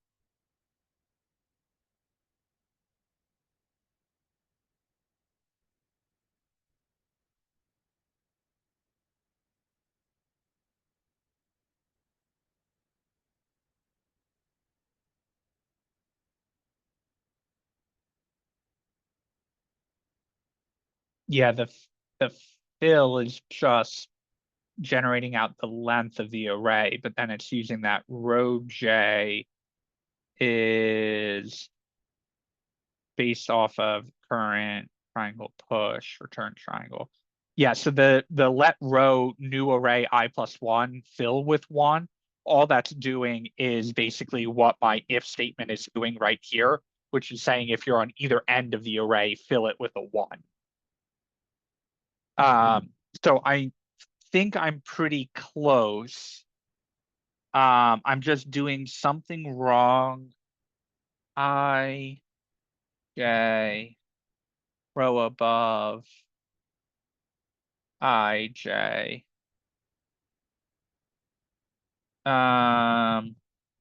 Yeah, the fill is just generating out the length of the array, but then it's using that row J is based off of current triangle push, return triangle. Yeah, so the let row new array I+1 fill with 1, all that's doing is basically what my if statement is doing right here, which is saying if you're on either end of the array, fill it with a 1. So I think I'm pretty close. I'm just doing something wrong. I, J, row above, I, J. Oh,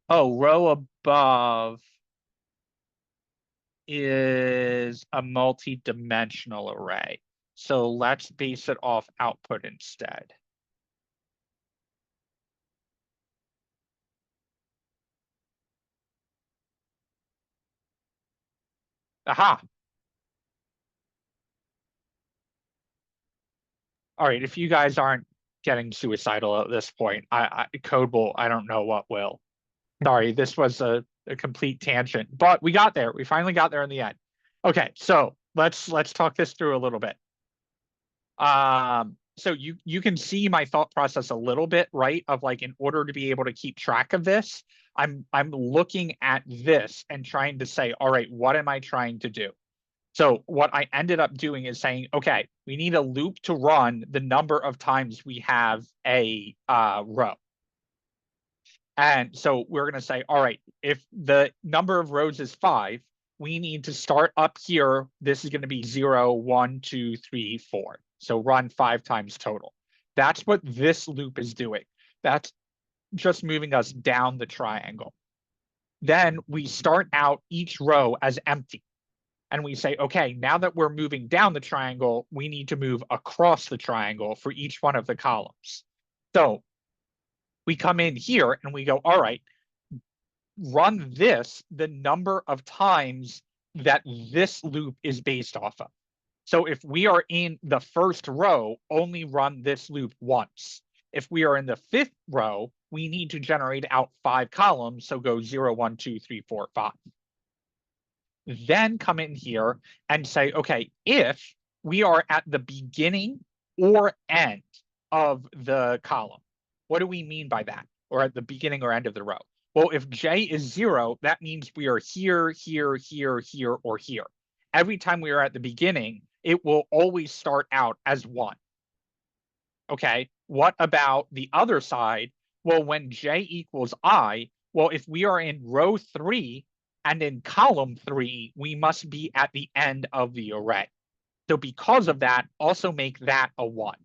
row above is a multi-dimensional array. So let's base it off output instead. Aha. All right, if you guys aren't getting suicidal at this point, code will, I don't know what will. Sorry, this was a complete tangent, but we got there. We finally got there in the end. Okay, so let's talk this through a little bit. So you can see my thought process a little bit, right? Of like, in order to be able to keep track of this, I'm looking at this and trying to say, all right, what am I trying to do? So what I ended up doing is saying, okay, we need a loop to run the number of times we have a row. And so we're going to say, all right, if the number of rows is 5, we need to start up here. This is going to be 0, 1, 2, 3, 4. So run 5 times total. That's what this loop is doing. That's just moving us down the triangle. Then we start out each row as empty. And we say, okay, now that we're moving down the triangle, we need to move across the triangle for each one of the columns. So we come in here and we go, all right, run this the number of times that this loop is based off of. So if we are in the first row, only run this loop once. If we are in the 5th row, we need to generate out 5 columns. So go 0, 1, 2, 3, 4, 5. Then come in here and say, okay, if we are at the beginning or end of the column, what do we mean by that? Or at the beginning or end of the row? Well, if J is 0, that means we are here, here, here, here, or here. Every time we are at the beginning, it will always start out as 1. Okay, what about the other side? Well, when J equals I, well, if we are in row 3 and in column 3, we must be at the end of the array. So because of that, also make that a 1.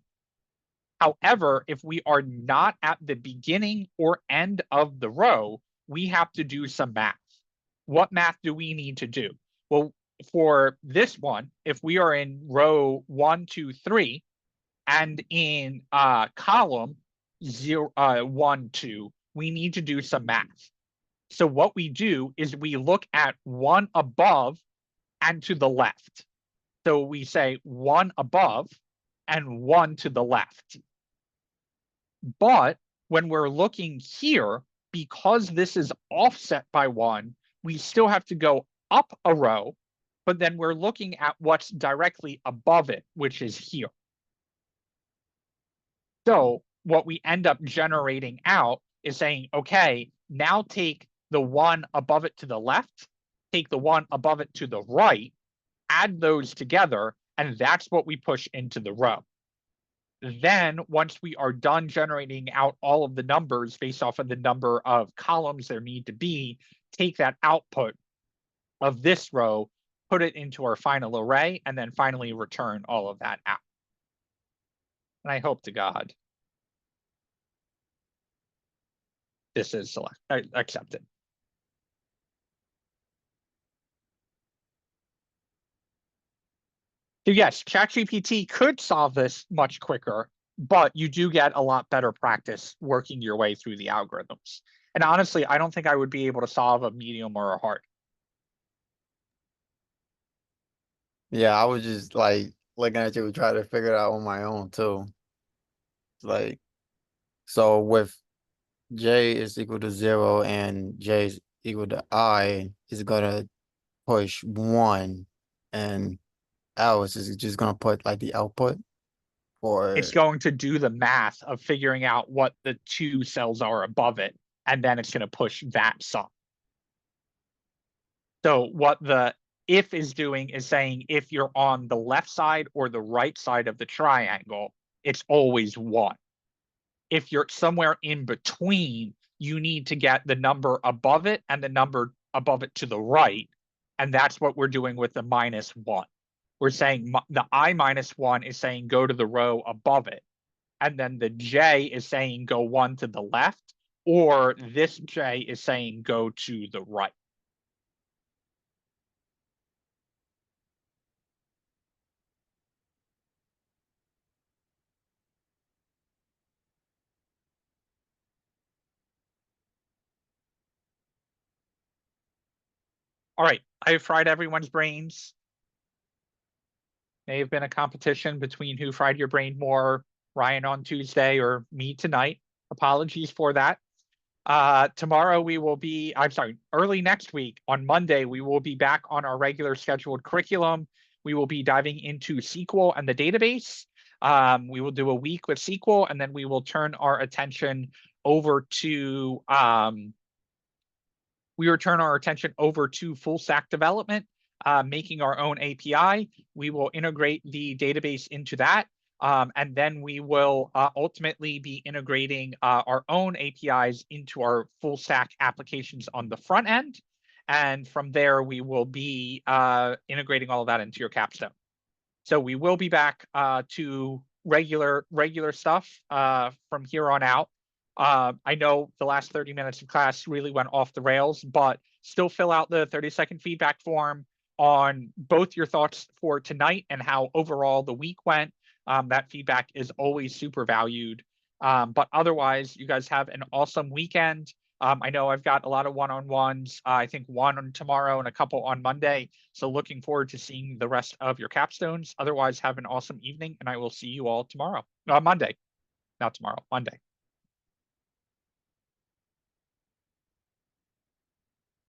However, if we are not at the beginning or end of the row, we have to do some math. What math do we need to do? Well, for this one, if we are in row 1, 2, 3, and in column 0, 1, 2, we need to do some math. So what we do is we look at 1 above and to the left. So we say 1 above and 1 to the left. But when we're looking here, because this is offset by 1, we still have to go up a row, but then we're looking at what's directly above it, which is here. So what we end up generating out is saying, okay, now take the 1 above it to the left, take the 1 above it to the right, add those together, and that's what we push into the row. Then once we are done generating out all of the numbers based off of the number of columns there need to be, take that output of this row, put it into our final array, and then finally return all of that out. And I hope to God this is accepted. So yes, ChatGPT could solve this much quicker, but you do get a lot better practice working your way through the algorithms. And honestly, I don't think I would be able to solve a medium or a hard. Yeah, I was just like looking at you trying to figure it out on my own too. Like, so with J is equal to 0 and J is equal to I, is gonna push 1, and Alice is just gonna put like the output, or It's going to do the math of figuring out what the 2 cells are above it, and then it's going to push that sum. So what the if is doing is saying if you're on the left side or the right side of the triangle, it's always 1. If you're somewhere in between, you need to get the number above it and the number above it to the right. And that's what we're doing with the -1. We're saying the I -1 is saying go to the row above it. And then the J is saying go 1 to the left, or this J is saying go to the right. All right, I fried everyone's brains. May have been a competition between who fried your brain more, Ryan on Tuesday or me tonight. Apologies for that. Tomorrow we will be, I'm sorry, early next week on Monday, we will be back on our regular scheduled curriculum. We will be diving into SQL and the database. We will do a week with SQL, and then we will turn our attention over to full stack development, making our own API. We will integrate the database into that. And then we will ultimately be integrating our own APIs into our full stack applications on the front end. And from there, we will be integrating all of that into your Capstone. So we will be back to regular stuff from here on out. I know the last 30 minutes of class really went off the rails, but still fill out the 30-second feedback form on both your thoughts for tonight and how overall the week went. That feedback is always super valued. But otherwise, you guys have an awesome weekend. I know I've got a lot of one-on-ones, I think one on tomorrow and a couple on Monday. So looking forward to seeing the rest of your capstones. Otherwise, have an awesome evening, and I will see you all tomorrow. Monday, not tomorrow, Monday.